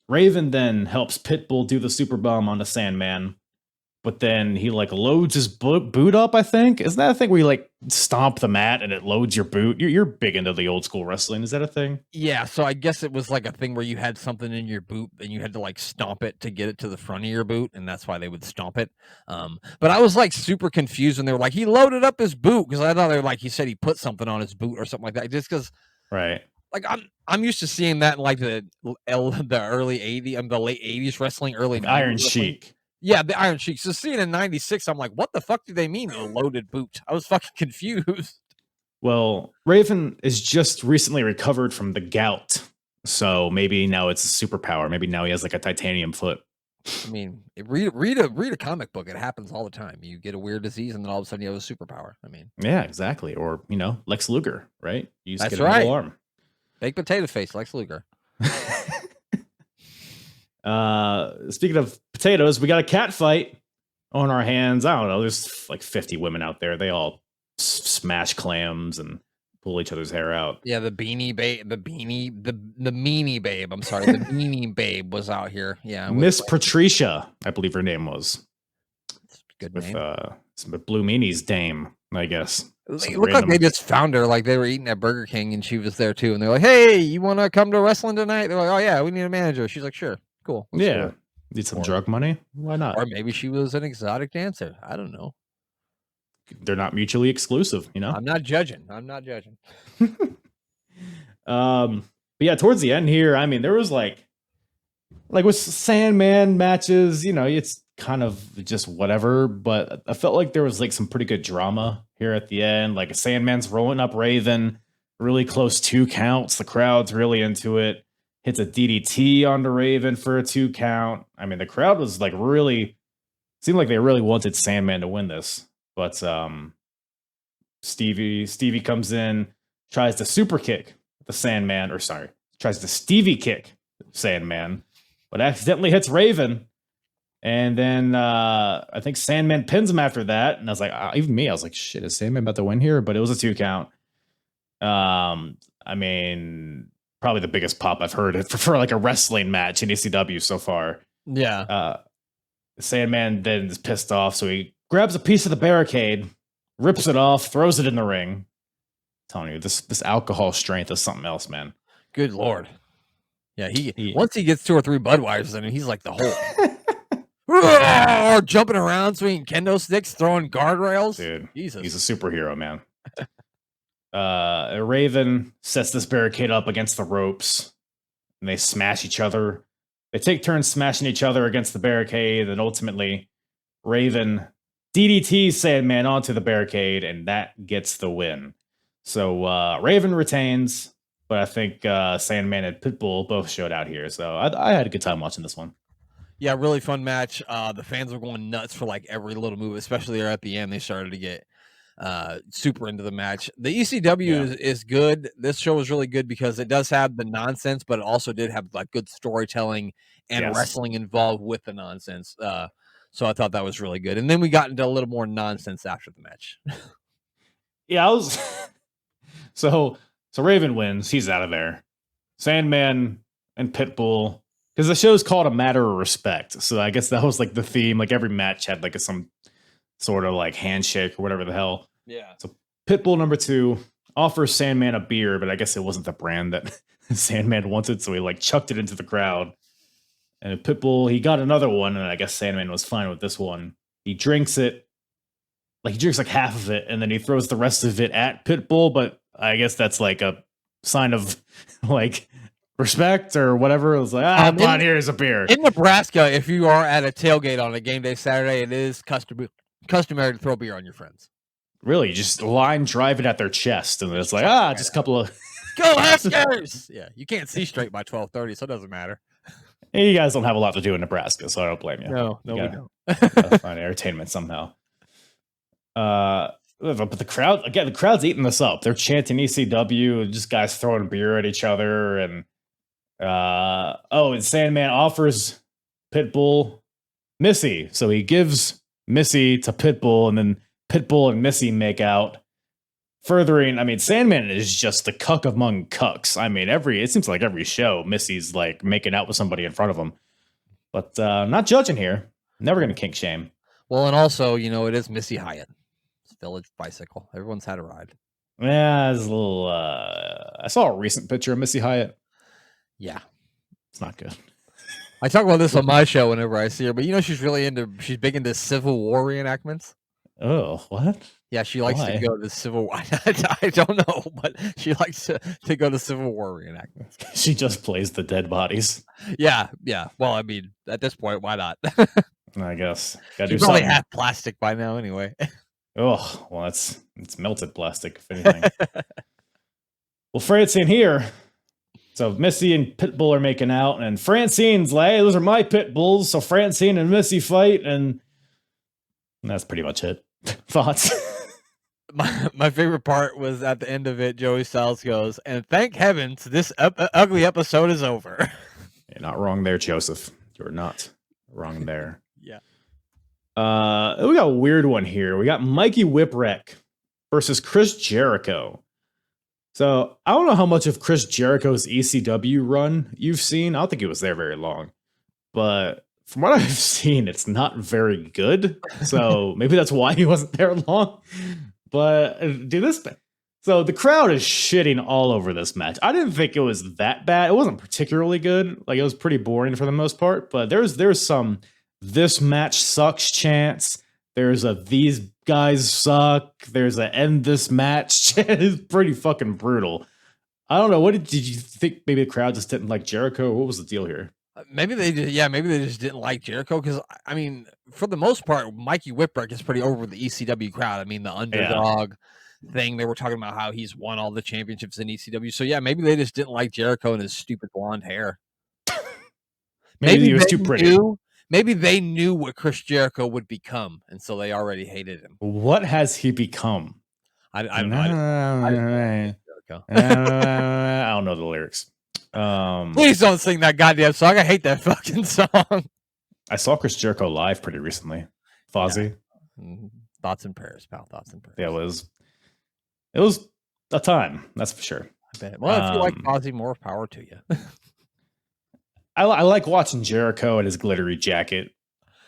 Raven then helps Pitbull do the super bomb on the Sandman, but then he like loads his boot up, I think. Isn't that a thing where you like stomp the mat and it loads your boot? You're big into the old school wrestling. Is that a thing? Yeah, so I guess it was like a thing where you had something in your boot and you had to like stomp it to get it to the front of your boot, and that's why they would stomp it. But I was like super confused when they were like, he loaded up his boot, because I thought they were like, he said he put something on his boot or something like that. Just because, right? Like I'm used to seeing that in like the early 80s, the late 80s wrestling, early 90s Iron wrestling. Sheik. Yeah, the Iron Sheik. So seeing in 96, I'm like, what the fuck do they mean a loaded boot? I was fucking confused. Well, Raven is just recently recovered from the gout, so maybe now it's a superpower. Maybe now he has like a titanium foot. I mean, read a comic book. It happens all the time. You get a weird disease, and then all of a sudden you have a superpower. I mean, yeah, exactly. Or Lex Luger, right? You just that's get a right. arm. Baked potato face, Lex Luger. Speaking of potatoes, we got a cat fight on our hands. I don't know. There's like 50 women out there. They all smash clams and pull each other's hair out. Yeah, the meanie babe. I'm sorry, the beanie babe was out here. Yeah, Miss Patricia, I believe her name was. Good with name. Some Blue Meanie's dame, I guess. It looked like they just found her. Like they were eating at Burger King and she was there too. And they're like, "Hey, you want to come to wrestling tonight?" They're like, "Oh yeah, we need a manager." She's like, "Sure, cool." Yeah. Need some drug money? Why not? Or maybe she was an exotic dancer. I don't know. They're not mutually exclusive, I'm not judging. But yeah, towards the end here, I mean, there was like with Sandman matches, it's kind of just whatever, but I felt like there was like some pretty good drama here at the end. Like Sandman's rolling up Raven, really close 2 counts. The crowd's really into it. Hits a DDT on the Raven for a 2 count. I mean, the crowd was like seemed like they really wanted Sandman to win this. But Stevie comes in, tries to super kick the Sandman, tries to Stevie kick Sandman, but accidentally hits Raven. And then I think Sandman pins him after that. And I was like, even me, I was like, shit, is Sandman about to win here? But it was a 2 count. I mean, probably the biggest pop I've heard for like a wrestling match in ECW so far. Yeah. Sandman then is pissed off, so he grabs a piece of the barricade, rips it off, throws it in the ring. I'm telling you, this alcohol strength is something else, man. Good Lord. Yeah, once he gets 2 or 3 Budweisers, I mean, he's like the whole jumping around, swinging kendo sticks, throwing guardrails. Dude, Jesus. He's a superhero, man. Raven sets this barricade up against the ropes, and they smash each other. They take turns smashing each other against the barricade, and ultimately, Raven DDTs Sandman onto the barricade, and that gets the win. So Raven retains, but I think Sandman and Pitbull both showed out here. So I had a good time watching this one. Yeah, really fun match. The fans were going nuts for like every little move, especially there at the end. They started to get super into the match. The ECW is good. This show was really good because it does have the nonsense, but it also did have like good storytelling and wrestling involved with the nonsense. So I thought that was really good. And then we got into a little more nonsense after the match. Yeah, I was so Raven wins, he's out of there. Sandman and Pitbull, because the show's called A Matter of Respect. So I guess that was like the theme. Like every match had like some sort of like handshake or whatever the hell. Yeah. So Pitbull number 2 offers Sandman a beer, but I guess it wasn't the brand that Sandman wanted, so he like chucked it into the crowd. And Pitbull, he got another one, and I guess Sandman was fine with this one. He drinks it, like he drinks like half of it, and then he throws the rest of it at Pitbull, but I guess that's like a sign of like respect or whatever. It was like, come on, here's a beer. In Nebraska, if you are at a tailgate on a game day Saturday, it is customary to throw beer on your friends. Really, you just line drive it at their chest, and it's like, just a couple of go Huskers. Yeah, you can't see straight by 12:30, so it doesn't matter. You guys don't have a lot to do in Nebraska, so I don't blame you. No, we don't. Find entertainment somehow. But the crowd, again, the crowd's eating this up. They're chanting ECW, just guys throwing beer at each other, and and Sandman offers Pitbull Missy, so he gives Missy to Pitbull, and then Pitbull and Missy make out. Furthering, I mean, Sandman is just the cuck among cucks. I mean, it seems like every show, Missy's like making out with somebody in front of him. But not judging here. Never going to kink shame. Well, and also, it is Missy Hyatt. It's Village Bicycle. Everyone's had a ride. Yeah, it's a little. I saw a recent picture of Missy Hyatt. Yeah. It's not good. I talk about this on my show whenever I see her, but she's big into Civil War reenactments. Oh, what? Yeah, she likes to go to Civil War. I don't know, but she likes to go to Civil War reenactments. She just plays the dead bodies. Yeah. Well, I mean, at this point, why not? I guess. She probably had plastic by now anyway. Oh, well, it's melted plastic, if anything. Well, Francine here. So Missy and Pitbull are making out, and Francine's like, hey, those are my pit bulls. So Francine and Missy fight, and that's pretty much it. Thoughts? My favorite part was at the end of it, Joey Styles goes, and thank heavens this ugly episode is over. You're not wrong there, Joseph. You're not wrong there. Yeah. We got a weird one here. We got Mikey Whipwreck versus Chris Jericho. So I don't know how much of Chris Jericho's ECW run you've seen. I don't think he was there very long. But from what I've seen, it's not very good. So maybe that's why he wasn't there long. But so the crowd is shitting all over this match. I didn't think it was that bad. It wasn't particularly good. Like, it was pretty boring for the most part. But there's some "this match sucks" chants. There's a "these guys suck." There's a "end this match" chant. It's pretty fucking brutal. I don't know. What did you think? Maybe the crowd just didn't like Jericho? What was the deal here? Maybe they just didn't like Jericho, because I mean, for the most part, Mikey Whipwreck is pretty over the ECW crowd. I mean, the underdog thing, they were talking about how he's won all the championships in ECW. So yeah, maybe they just didn't like Jericho and his stupid blonde hair. Maybe he was too pretty. Maybe they knew what Chris Jericho would become, and so they already hated him. What has he become? I don't know. I don't know the lyrics. Please don't sing that goddamn song. I hate that fucking song. I saw Chris Jericho live pretty recently. Fozzy. Yeah. Thoughts and prayers, pal. Thoughts and prayers. Yeah, it was a time, that's for sure. I bet. Well, if you like Fozzy, more power to you. I like watching Jericho in his glittery jacket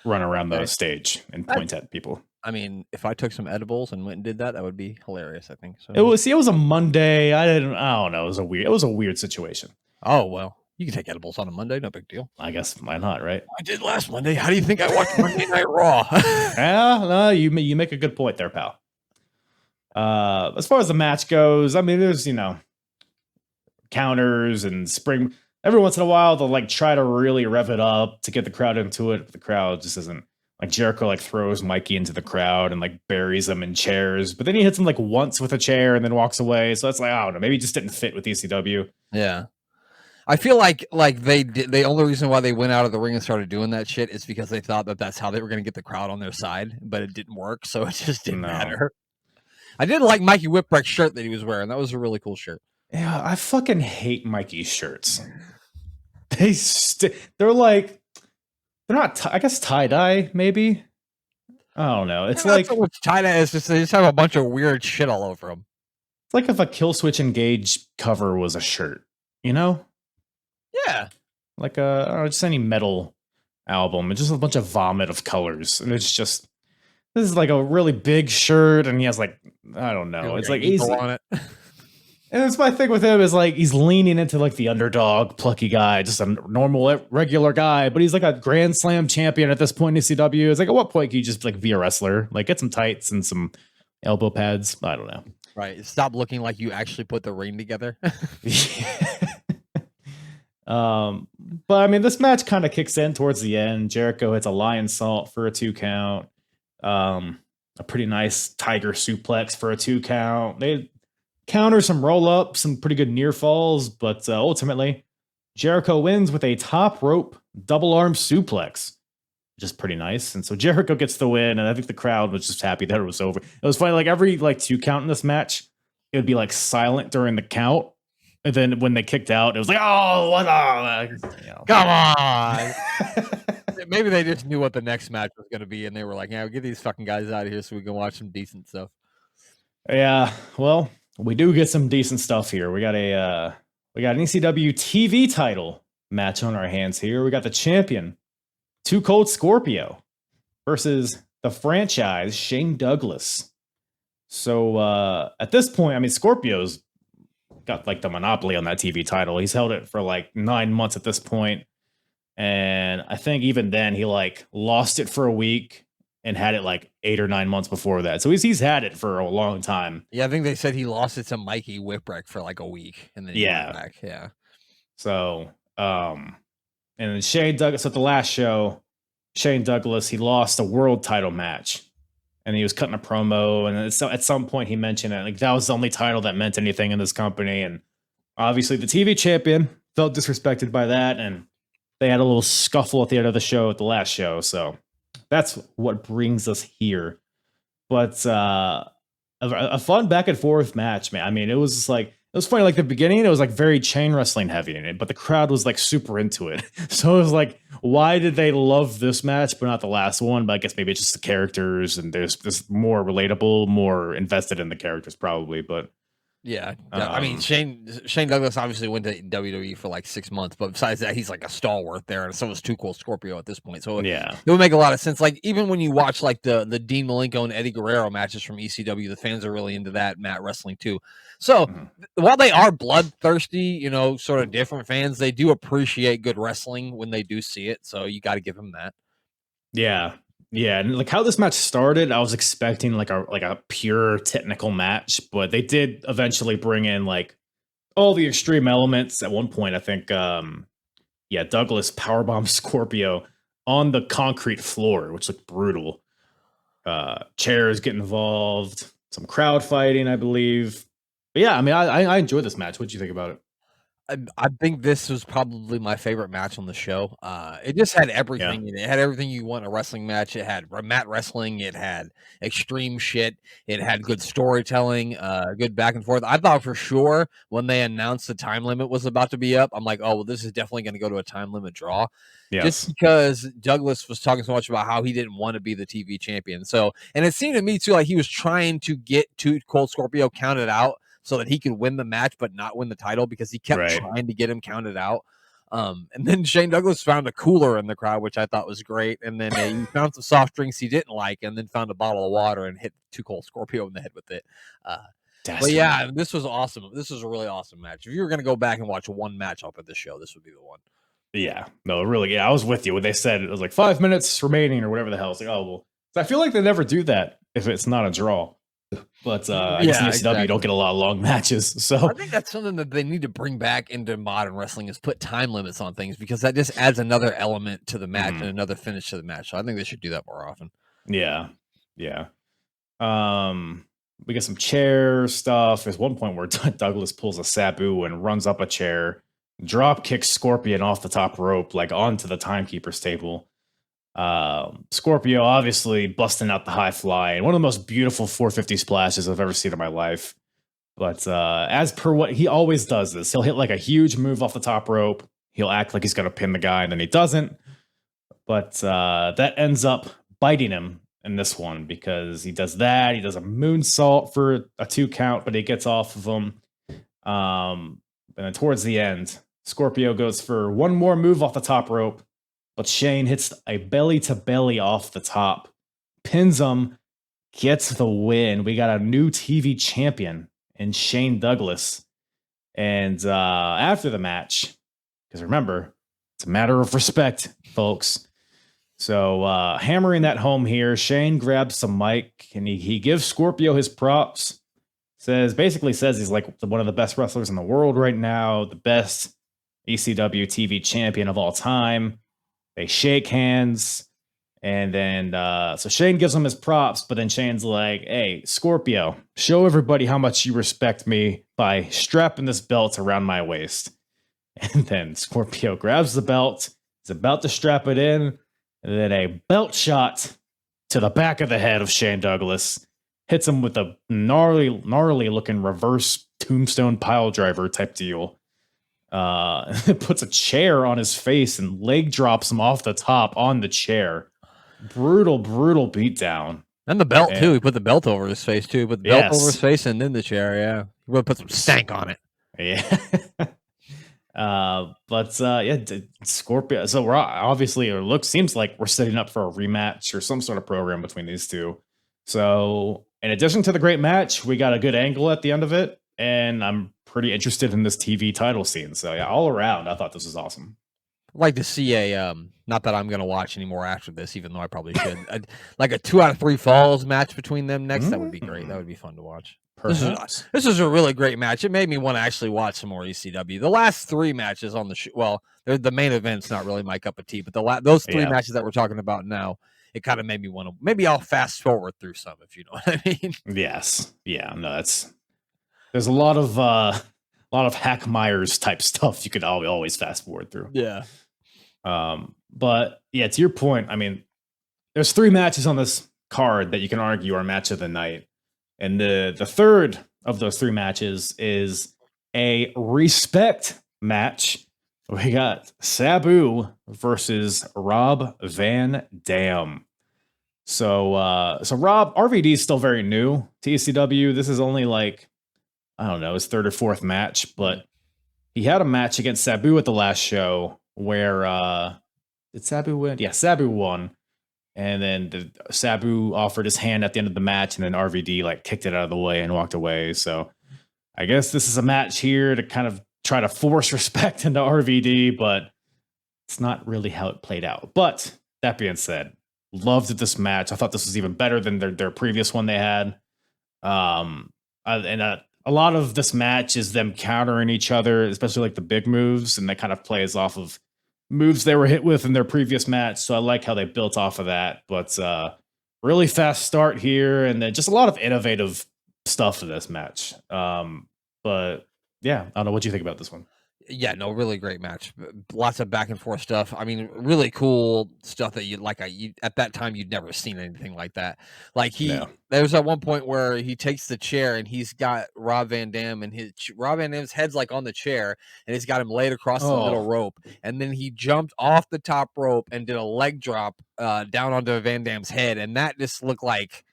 run around the stage and point at people. I mean, if I took some edibles and went and did that would be hilarious, I think. So it was a Monday. I don't know. It was a weird situation. Oh, well, you can take edibles on a Monday, no big deal. I guess why not, right? I did last Monday. How do you think I watched Monday Night Raw? Yeah, no, you make a good point there, pal. As far as the match goes, I mean, there's, counters and spring. Every once in a while, they'll like try to really rev it up to get the crowd into it. But the crowd just isn't. Like, Jericho like throws Mikey into the crowd and like buries him in chairs, but then he hits him like once with a chair and then walks away. So that's like, I don't know, maybe it just didn't fit with ECW. Yeah. I feel like the only reason why they went out of the ring and started doing that shit is because they thought that that's how they were going to get the crowd on their side, but it didn't work, so it just didn't matter. I did like Mikey Whipwreck's shirt that he was wearing. That was a really cool shirt. Yeah, I fucking hate Mikey's shirts. they're like, they're not, I guess tie-dye, maybe. I don't know. It's like so much tie-dye is just they just have a bunch of weird shit all over them. It's like if a Killswitch Engage cover was a shirt, you know? Yeah. Like I don't know, just any metal album. It's just a bunch of vomit of colors. And it's just, this is like a really big shirt, and he has like, I don't know. It's like easy. On it. And it's my thing with him is like he's leaning into like the underdog, plucky guy, just a normal, regular guy, but he's like a Grand Slam champion at this point in ECW. It's like, at what point can you just like be a wrestler? Like get some tights and some elbow pads. I don't know. Right. Stop looking like you actually put the ring together. But I mean, this match kind of kicks in towards the end. Jericho hits a lion salt for a 2 count. A pretty nice tiger suplex for a 2 count. They counter some roll ups, some pretty good near falls, but ultimately Jericho wins with a top rope double arm suplex, which is pretty nice. And so Jericho gets the win, and I think the crowd was just happy that it was over. It was funny, like every like 2 count in this match, it would be like silent during the count. And then when they kicked out, it was like, oh, what Come on. Maybe they just knew what the next match was going to be, and they were like, yeah, get these fucking guys out of here so we can watch some decent stuff. Yeah, well, we do get some decent stuff here. We got an ECW TV title match on our hands here. We got the champion, Cold Scorpio, versus the franchise, Shane Douglas. So at this point, I mean, Scorpio's got like the monopoly on that TV title. He's held it for like 9 months at this point. And I think even then he like lost it for a week and had it like 8 or 9 months before that. So he's had it for a long time. Yeah, I think they said he lost it to Mikey Whipwreck for like a week, and then he went back. Yeah. So and then Shane Douglas at the last show, Shane Douglas, he lost a world title match. And he was cutting a promo, and at some point he mentioned it. Like that was the only title that meant anything in this company. And obviously the TV champion felt disrespected by that, and they had a little scuffle at the end of the show at the last show. So that's what brings us here. But a fun back and forth match, man. I mean, it was funny. Like the beginning, it was like very chain wrestling heavy in it, but the crowd was like super into it. So it was like, why did they love this match but not the last one? But I guess maybe it's just the characters, and there's more relatable, more invested in the characters probably. But yeah, I mean, Shane Douglas obviously went to WWE for like 6 months, but besides that, he's like a stalwart there, and so was Cold Scorpio at this point. So yeah, it would make a lot of sense. Like even when you watch like the Dean Malenko and Eddie Guerrero matches from ECW, the fans are really into that mat wrestling too. So while they are bloodthirsty, sort of different fans, they do appreciate good wrestling when they do see it. So you got to give them that. Yeah. Yeah, and like how this match started, I was expecting like a pure technical match, but they did eventually bring in like all the extreme elements. At one point, I think, Douglas powerbombed Scorpio on the concrete floor, which looked brutal. Chairs get involved, some crowd fighting, I believe. But yeah, I mean, I enjoyed this match. What did you think about it? I think this was probably my favorite match on the show. It just had everything in it. It had everything you want in a wrestling match. It had mat wrestling. It had extreme shit. It had good storytelling, good back and forth. I thought for sure when they announced the time limit was about to be up, I'm like, oh, well, this is definitely going to go to a time limit draw. Yes. Just because Douglas was talking so much about how he didn't want to be the TV champion. So, and it seemed to me too like he was trying to get Cold Scorpio counted out so that he could win the match but not win the title, because he kept trying to get him counted out. And then Shane Douglas found a cooler in the crowd, which I thought was great. And then he found some soft drinks he didn't like, and then found a bottle of water and hit Cold Scorpio in the head with it. But yeah, this was awesome. This was a really awesome match. If you were going to go back and watch one match up at this show, this would be the one. Yeah, no, really. Yeah, I was with you when they said it was like 5 minutes remaining or whatever the hell. It's like, oh, well, I feel like they never do that if it's not a draw. But I guess in ECW you don't get a lot of long matches. So I think that's something that they need to bring back into modern wrestling, is put time limits on things, because that just adds another element to the match and another finish to the match. So I think they should do that more often. Yeah. Yeah. We get some chair stuff. There's one point where Douglas pulls a Sabu and runs up a chair, drop kicks Scorpion off the top rope, like onto the timekeeper's table. Scorpio obviously busting out the high fly, and one of the most beautiful 450 splashes I've ever seen in my life. But as per what he always does, he'll hit like a huge move off the top rope, he'll act like he's going to pin the guy, and then he doesn't. But that ends up biting him in this one because he does that. He does a moonsault for a 2 count, but he gets off of him. And then towards the end, Scorpio goes for one more move off the top rope, but Shane hits a belly to belly off the top, pins him, gets the win. We got a new TV champion in Shane Douglas. And after the match, because remember, it's a matter of respect, folks. So hammering that home here, Shane grabs some mic and he gives Scorpio his props. Basically says he's like one of the best wrestlers in the world right now, the best ECW TV champion of all time. They shake hands, and then so Shane gives him his props, but then Shane's like, "Hey, Scorpio, show everybody how much you respect me by strapping this belt around my waist." And then Scorpio grabs the belt, is about to strap it in, and then a belt shot to the back of the head of Shane Douglas hits him with a gnarly looking reverse tombstone pile driver type deal. Puts a chair on his face and leg drops him off the top on the chair. Brutal beatdown. And the belt too. He put the belt over his face too. Put the belt over his face and then the chair. Yeah, he would put some stank on it. Yeah. Scorpio. So we're obviously, seems like we're setting up for a rematch or some sort of program between these two. So in addition to the great match, we got a good angle at the end of it, and I'm pretty interested in this TV title scene. So yeah, all around, I thought this was awesome. I'd like to see a not that I'm gonna watch anymore after this, even though I probably should. Like a 2 out of 3 falls match between them next. That would be great. That would be fun to watch. This is a really great match. It made me want to actually watch some more ECW. The last 3 matches on the show, the main event's not really my cup of tea, but those 3 matches that we're talking about now, it kind of made me want to. Maybe I'll fast forward through some, if you know what I mean. Yes, yeah, no, there's a lot of Hack Myers type stuff you could always fast forward through. Yeah. But yeah, to your point, I mean, there's 3 matches on this card that you can argue are match of the night. And the third of those 3 matches is a respect match. We got Sabu versus Rob Van Dam. So RVD is still very new to ECW. This is only like, I don't know, his 3rd or 4th match, but he had a match against Sabu at the last show where did Sabu win? Yeah, Sabu won. And then Sabu offered his hand at the end of the match, and then RVD kicked it out of the way and walked away. So I guess this is a match here to kind of try to force respect into RVD, but it's not really how it played out. But that being said, loved this match. I thought this was even better than their previous one they had. A lot of this match is them countering each other, especially the big moves, and that kind of plays off of moves they were hit with in their previous match. So I like how they built off of that. But really fast start here, and then just a lot of innovative stuff in this match. But yeah, I don't know. What do you think about this one? Yeah, no, really great match. Lots of back and forth stuff. I mean, really cool stuff that you at that time you'd never seen anything like that. There was at one point where he takes the chair and he's got Rob Van Dam, and Rob Van Dam's head's on the chair, and he's got him laid across the middle rope, and then he jumped off the top rope and did a leg drop down onto Van Dam's head, and that just looked like,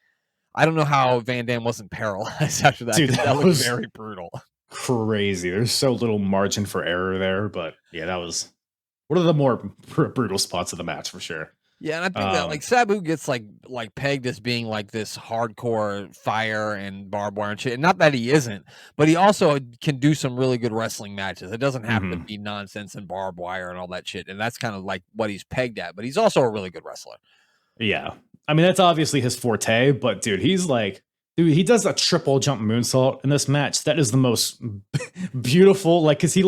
I don't know how Van Dam wasn't paralyzed after that. Dude, that was very brutal. Crazy. There's so little margin for error there, but yeah, that was one of the more brutal spots of the match for sure. Yeah, and I think that Sabu gets pegged as being this hardcore fire and barbed wire and shit. And not that he isn't, but he also can do some really good wrestling matches. It doesn't have to be nonsense and barbed wire and all that shit. And that's kind of what he's pegged at. But he's also a really good wrestler. Yeah, I mean that's obviously his forte. But dude, he does a triple jump moonsault in this match. That is the most beautiful. Because he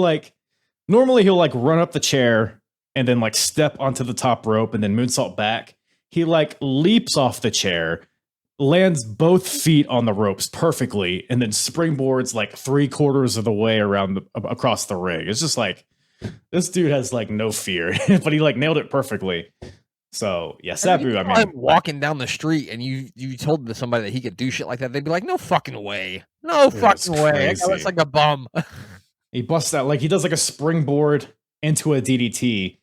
normally he'll run up the chair and then step onto the top rope and then moonsault back. He leaps off the chair, lands both feet on the ropes perfectly, and then springboards 3/4 of the way across the ring. It's just this dude has no fear, but he nailed it perfectly. So yeah, Sabu. I mean, I'm walking down the street and you told somebody that he could do shit like that, they'd be like, "No fucking way, no fucking way." That looks like a bum. He busts out he does a springboard into a DDT,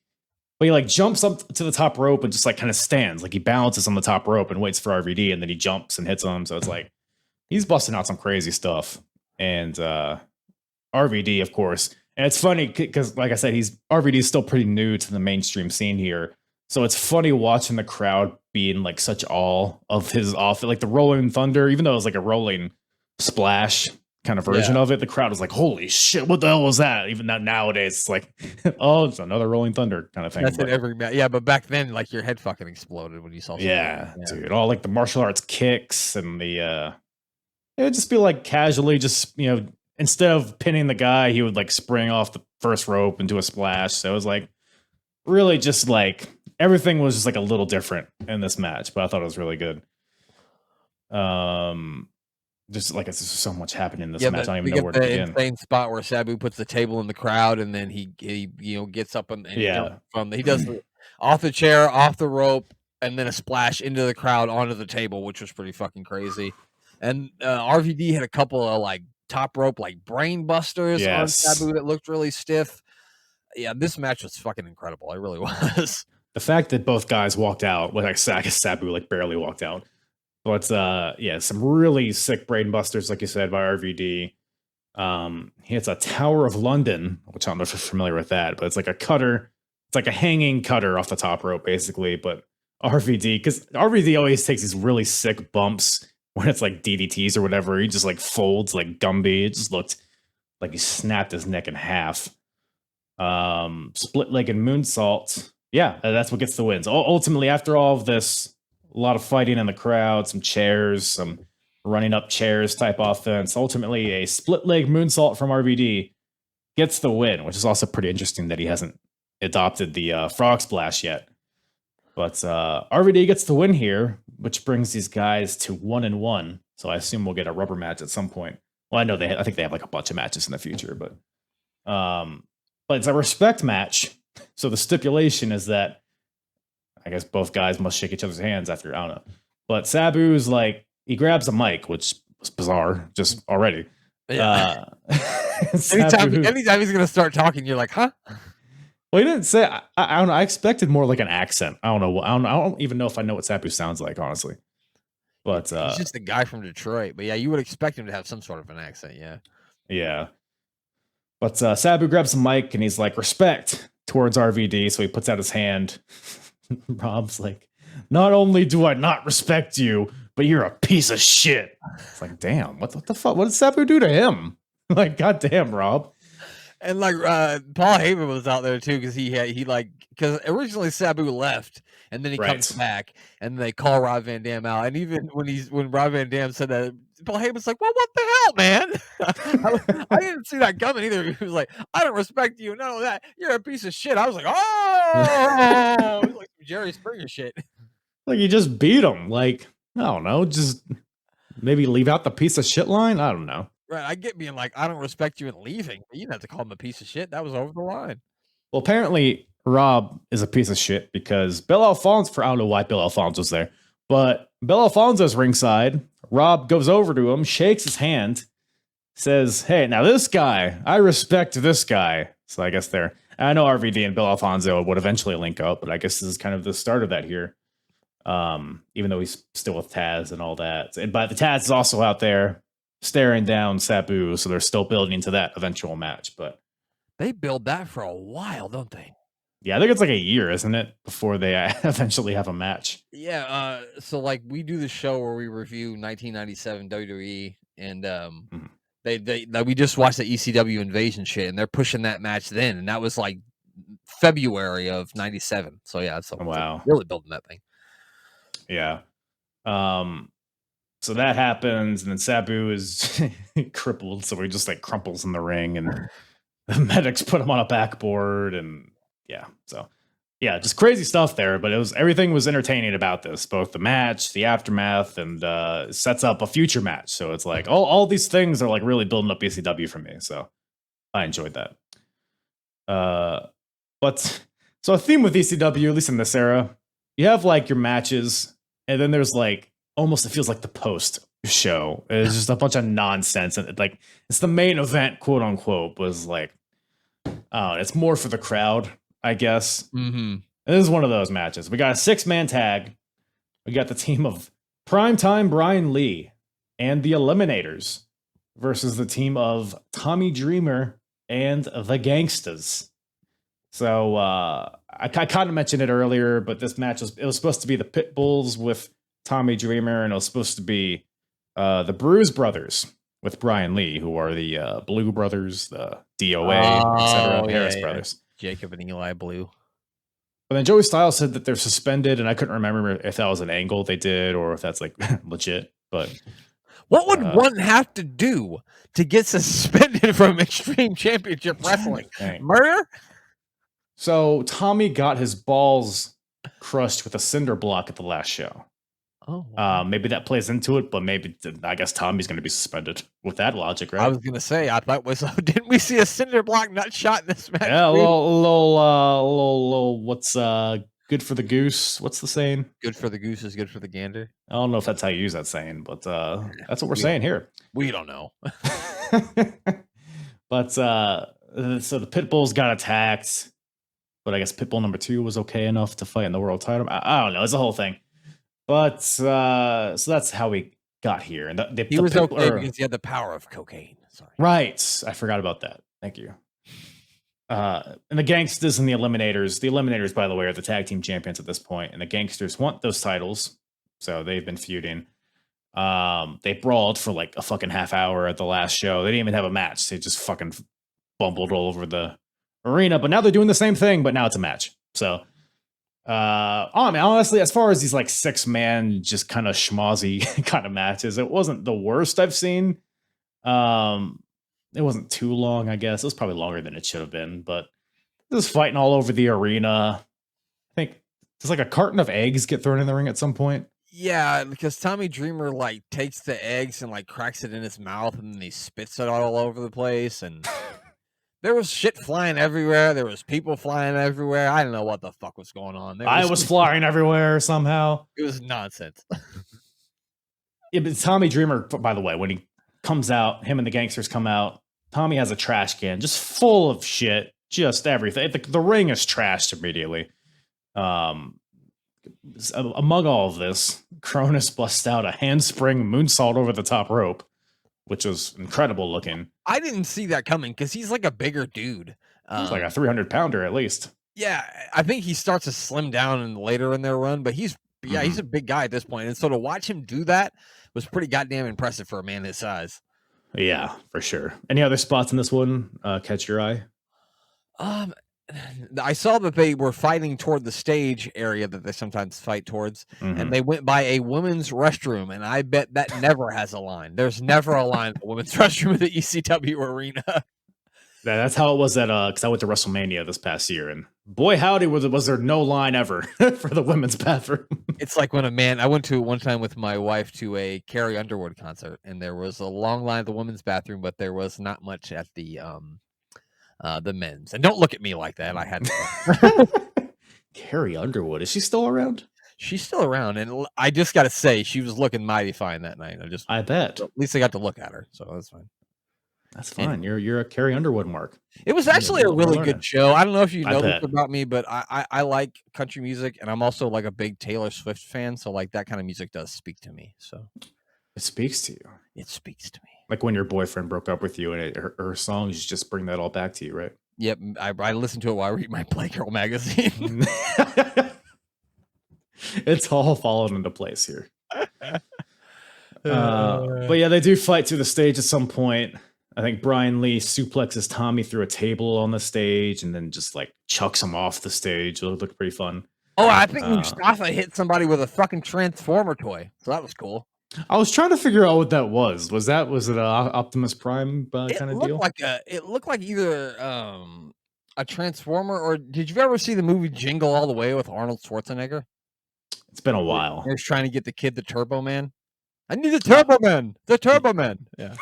but he like jumps up to the top rope and just like kind of stands, like he balances on the top rope and waits for RVD, and then he jumps and hits him. So it's like he's busting out some crazy stuff. And RVD, of course. And it's funny because, like I said, RVD is still pretty new to the mainstream scene here. So it's funny watching the crowd be in like such awe of his off, like the Rolling Thunder, even though it was like a rolling splash kind of version of it. The crowd was like, "Holy shit, what the hell was that?" Even nowadays, it's like, "Oh, it's another Rolling Thunder" kind of thing. That's in every match. Yeah, but back then, like your head fucking exploded when you saw. Yeah, dude, all like the martial arts kicks and the it would just be like casually, just instead of pinning the guy, he would like spring off the first rope and do a splash. So it was like really just like everything was just like a little different in this match, but I thought it was really good. Just like it's just so much happening in this match. I don't even know where to begin. Insane spot where Sabu puts the table in the crowd, and then he gets up and he does off the chair, off the rope, and then a splash into the crowd onto the table, which was pretty fucking crazy. And RVD had a couple of like top rope like brain busters on Sabu that looked really stiff. Yeah, this match was fucking incredible. It really was. The fact that both guys walked out, like I guess Sabu like barely walked out. But some really sick brain busters, like you said, by RVD. He hits a Tower of London, which I don't know if you're familiar with that, but it's like a cutter. It's like a hanging cutter off the top rope, basically. But RVD, because RVD always takes these really sick bumps when it's like DDTs or whatever. He just like folds like Gumby. It just looked like he snapped his neck in half. Split-legged moonsault. Yeah, that's what gets the wins. Ultimately, after all of this, a lot of fighting in the crowd, some chairs, some running up chairs type offense. Ultimately, a split-leg moonsault from RVD gets the win, which is also pretty interesting that he hasn't adopted the frog splash yet. But RVD gets the win here, which brings these guys to 1-1. So I assume we'll get a rubber match at some point. Well, I think they have like a bunch of matches in the future, but it's a respect match. So the stipulation is that I guess both guys must shake each other's hands after, I don't know. But Sabu's like, he grabs a mic, which was bizarre just already. Yeah. Anytime he's going to start talking, you're like, huh? Well, he didn't say, I don't know. I expected more like an accent. I don't know. I don't even know if I know what Sabu sounds like, honestly. But he's just a guy from Detroit. But yeah, you would expect him to have some sort of an accent. Yeah. Yeah. But Sabu grabs the mic and he's like, respect towards RVD. So he puts out his hand. Rob's like, not only do I not respect you, but you're a piece of shit. It's like, damn, what the fuck? What did Sabu do to him? Like, goddamn, Rob. And like Paul Heyman was out there too, because because originally Sabu left and then he comes back and they call Rob Van Dam out. And even when Rob Van Dam said that, Paul Heyman's like, well, what the hell, man? I didn't see that coming either. He was like, I don't respect you. None of that. You're a piece of shit. I was like, oh, it was like some Jerry Springer shit. Like he just beat him. Like, I don't know, just maybe leave out the piece of shit line. I don't know. Right, I get being like, I don't respect you and leaving. But you didn't have to call him a piece of shit. That was over the line. Well, apparently Rob is a piece of shit because Bill Alfonso, I don't know why Bill Alfonso was there, but Bill Alfonso's ringside. Rob goes over to him, shakes his hand, says, hey, now this guy, I respect this guy. So I guess I know RVD and Bill Alfonso would eventually link up, but I guess this is kind of the start of that here. Even though he's still with Taz and all that. But the Taz is also out there staring down Sabu, so they're still building to that eventual match. But they build that for a while, don't they? Yeah, I think it's like a year, isn't it, before they eventually have a match? Yeah. So like we do the show where we review 1997 WWE, and we just watched the ECW Invasion shit, and they're pushing that match then, and that was like February of '97. So yeah, so wow, really building that thing. Yeah. So that happens, and then Sabu is crippled, so he just like crumples in the ring, and the medics put him on a backboard, and yeah, so yeah, just crazy stuff there. But everything was entertaining about this, both the match, the aftermath, and sets up a future match. So it's like all these things are like really building up ECW for me. So I enjoyed that. But so a theme with ECW, at least in this era, you have like your matches, and then there's like almost it feels like the post show. It's just a bunch of nonsense, and like it's the main event, quote unquote, was like It's more for the crowd, I guess. Mm-hmm. This is one of those matches. We got a 6-man tag. We got the team of Primetime Brian Lee and the Eliminators versus the team of Tommy Dreamer and the Gangstas. So I kind of mentioned it earlier, but this match was supposed to be the Pitbulls with Tommy Dreamer, and it was supposed to be the Bruise Brothers with Brian Lee, who are the Blue Brothers, the DOA, etc. Harris Brothers. Jacob and Eli Blue. But then Joey Styles said that they're suspended, and I couldn't remember if that was an angle they did or if that's like legit. But what would one have to do to get suspended from Extreme Championship Wrestling? Murder? So Tommy got his balls crushed with a cinder block at the last show. Oh, wow. Maybe that plays into it, but maybe I guess Tommy's going to be suspended with that logic, right? I was going to say, I thought didn't we see a cinder block nut shot in this match? Yeah, little, what's good for the goose? What's the saying? Good for the goose is good for the gander. I don't know if that's how you use that saying, but that's what we're saying here. We don't know. But so the Pitbulls got attacked, but I guess Pitbull number 2 was okay enough to fight in the world title. I don't know. It's a whole thing. But so that's how we got here. And he was okay because he had the power of cocaine. Sorry. Right. I forgot about that. Thank you. And the Gangstas and the Eliminators. The Eliminators, by the way, are the tag team champions at this point, and the Gangsters want those titles, so they've been feuding. They brawled for like a fucking half hour at the last show. They didn't even have a match. They just fucking bumbled all over the arena. But now they're doing the same thing, but now it's a match. So, I mean, honestly, as far as these like 6-man, just kind of schmozzy kind of matches, it wasn't the worst I've seen. It wasn't too long, I guess. It was probably longer than it should have been, but just fighting all over the arena. I think does like a carton of eggs get thrown in the ring at some point? Yeah, because Tommy Dreamer like takes the eggs and like cracks it in his mouth, and then he spits it all over the place, and there was shit flying everywhere. There was people flying everywhere. I don't know what the fuck was going on. I was flying everywhere somehow. It was nonsense. Yeah, but Tommy Dreamer, by the way, when he comes out, him and the Gangsters come out, Tommy has a trash can just full of shit, just everything. The ring is trashed immediately. Among all of this, Cronus busts out a handspring moonsault over the top rope, which was incredible looking. I didn't see that coming because he's like a bigger dude. He's like a 300-pounder at least. Yeah, I think he starts to slim down later in their run, but he's a big guy at this point. And so to watch him do that was pretty goddamn impressive for a man his size. Yeah, for sure. Any other spots in this one catch your eye? I saw that they were fighting toward the stage area that they sometimes fight towards, and they went by a women's restroom, and I bet that never has a line. There's never a line in the women's restroom at the ECW arena. That's how it was at because I went to WrestleMania this past year, and boy howdy was there no line ever for the women's bathroom. It's like when I went to one time with my wife to a Carrie Underwood concert, and there was a long line at the women's bathroom, but there was not much at the men's. And don't look at me like that. I had Carrie Underwood, is she still around? She's still around, and I just got to say she was looking mighty fine that night. I bet. At least I got to look at her, so that's fine. That's fine. And you're a Carrie Underwood mark. It was actually a really good show. I don't know if you know this about me, but I like country music, and I'm also like a big Taylor Swift fan. So like that kind of music does speak to me. So it speaks to you. It speaks to me. Like when your boyfriend broke up with you, and her songs just bring that all back to you, right? Yep. I listen to it while I read my Playgirl magazine. It's all falling into place here. But yeah, they do fight to the stage at some point. I think Brian Lee suplexes Tommy through a table on the stage and then just like chucks him off the stage. It looked pretty fun. Oh, I think Mustafa hit somebody with a fucking Transformer toy. So that was cool. I was trying to figure out what that was. Was it an Optimus Prime kind of deal? It looked like either a Transformer, or did you ever see the movie Jingle All the Way with Arnold Schwarzenegger? It's been a while. He was trying to get the kid the Turbo Man. I need the Turbo Man. The Turbo Man. Yeah.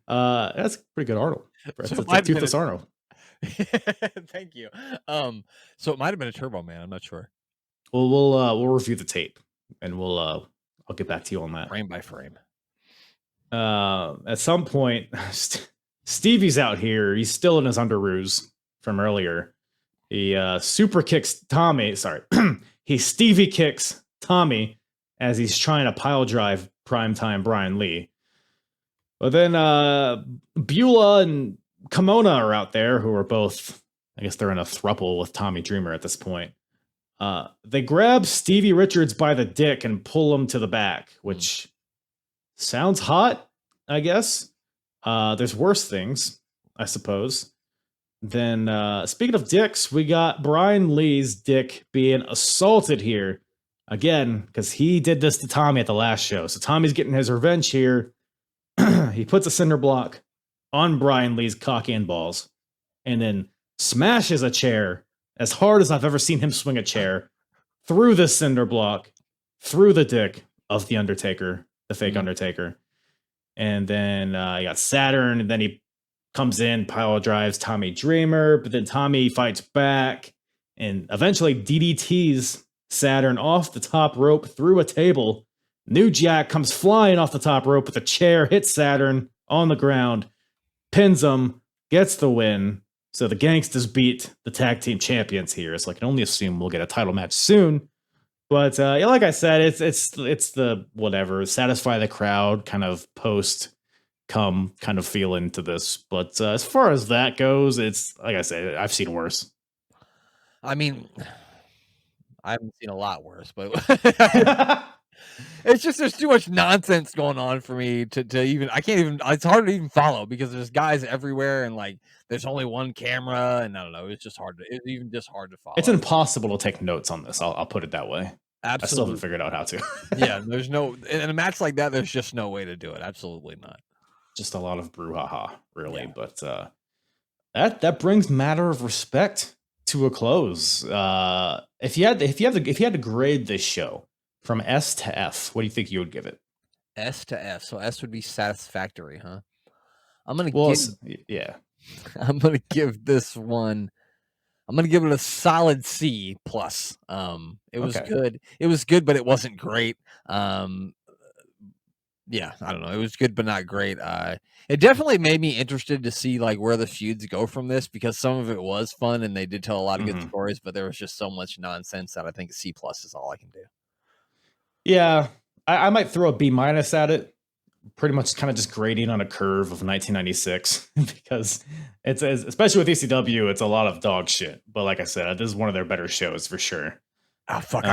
That's pretty good Arnold. It's like Toothless Arnold. Thank you. So it might have been a Turbo Man. I'm not sure. Well, we'll review the tape, and I'll get back to you on that frame by frame. At some point, Stevie's out here. He's still in his underoos from earlier. He super kicks Tommy. Sorry. He Stevie kicks Tommy as he's trying to pile drive primetime Brian Lee. But then Beulah and Kimona are out there, who are both, I guess they're in a throuple with Tommy Dreamer at this point. They grab Stevie Richards by the dick and pull him to the back, which sounds hot, I guess. There's worse things, I suppose. Then, speaking of dicks, we got Brian Lee's dick being assaulted here. Again, because he did this to Tommy at the last show. So Tommy's getting his revenge here. He puts a cinder block on Brian Lee's cock and balls and then smashes a chair as hard as I've ever seen him swing a chair through the cinder block, through the dick of the Undertaker, the fake Undertaker. And then you got Saturn, and then he comes in, pile drives Tommy Dreamer, but then Tommy fights back and eventually DDTs Saturn off the top rope through a table. New Jack comes flying off the top rope with a chair, hits Saturn on the ground, pins him, gets the win. So the Gangstas beat the tag team champions here. So I can only assume we'll get a title match soon. But yeah, like I said, it's the whatever, satisfy the crowd kind of post come kind of feel into this. But as far as that goes, it's like I said, I've seen worse. I mean, I haven't seen a lot worse, but it's just there's too much nonsense going on for me to even. I can't even. It's hard to even follow because there's guys everywhere and like there's only one camera and I don't know. It's just hard to. It's even just hard to follow. It's impossible to take notes on this. I'll put it that way. Absolutely. I still haven't figured out how to. Yeah, there's no in a match like that. There's just no way to do it. Absolutely not. Just a lot of brouhaha, really. Yeah. But that brings Matter of Respect to a close. If you had to grade this show from S to F, what do you think you would give it? S to F. So S would be satisfactory, huh? I'm gonna give this one. I'm gonna give it a solid C plus. It was good. It was good, but it wasn't great. Yeah, I don't know. It was good, but not great. It definitely made me interested to see like where the feuds go from this because some of it was fun and they did tell a lot of good stories, but there was just so much nonsense that I think C plus is all I can do. Yeah, I might throw a B minus at it. Pretty much kind of just grading on a curve of 1996 because it's especially with ECW, it's a lot of dog shit. But like I said, this is one of their better shows for sure. Oh fuck!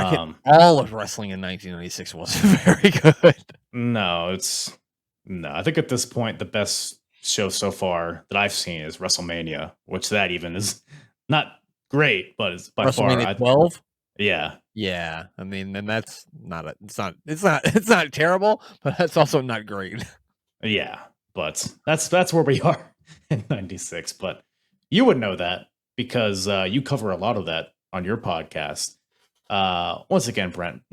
All of wrestling in 1996 wasn't very good. No, I think at this point the best show so far that I've seen is WrestleMania, which that even is not great, but it's by far WrestleMania 12. Yeah. Yeah, I mean, and that's not it's not terrible, but that's also not great. Yeah, but that's where we are in 96. But you would know that because you cover a lot of that on your podcast. Once again, Brent,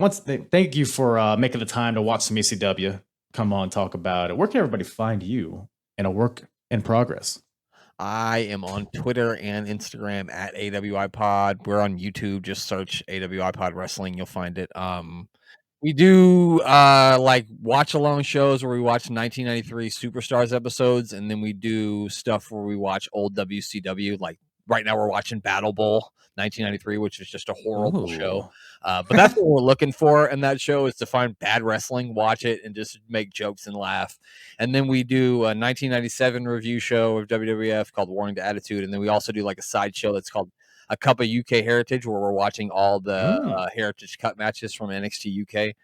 thank you for making the time to watch some ECW. Come on, talk about it. Where can everybody find you in a work in progress? I am on Twitter and Instagram at AWIPod. We're on YouTube. Just search AWIPod Wrestling. You'll find it. We do like watch along shows where we watch 1993 Superstars episodes, and then we do stuff where we watch old WCW. Like right now, we're watching Battle Bowl 1993, which is just a horrible show. But that's what we're looking for in that show is to find bad wrestling, watch it, and just make jokes and laugh. And then we do a 1997 review show of WWF called Warning to Attitude. And then we also do like a side show that's called A Cup of UK Heritage, where we're watching all the Heritage Cup matches from NXT UK,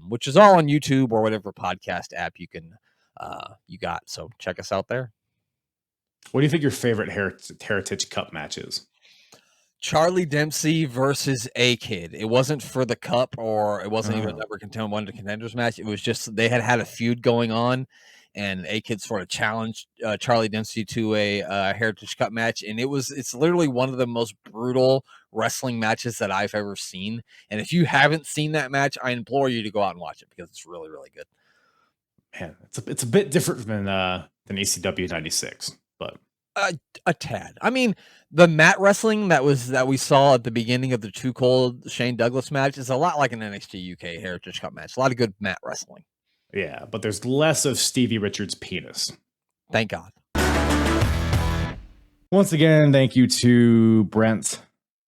which is all on YouTube or whatever podcast app you got. So check us out there. What do you think your favorite Heritage Cup match is? Charlie Dempsey versus A-Kid. It wasn't for the cup or it wasn't even a number one of the contenders match. It was just they had a feud going on and A-Kid sort of challenged Charlie Dempsey to a Heritage Cup match. And it's literally one of the most brutal wrestling matches that I've ever seen. And if you haven't seen that match, I implore you to go out and watch it because it's really, really good. Man, it's a bit different than ECW 96, but a tad. I mean, the mat wrestling that we saw at the beginning of the Too Cold Shane Douglas match is a lot like an NXT UK Heritage Cup match. A lot of good mat wrestling. Yeah, but there's less of Stevie Richards' penis. Thank God. Once again, thank you to Brent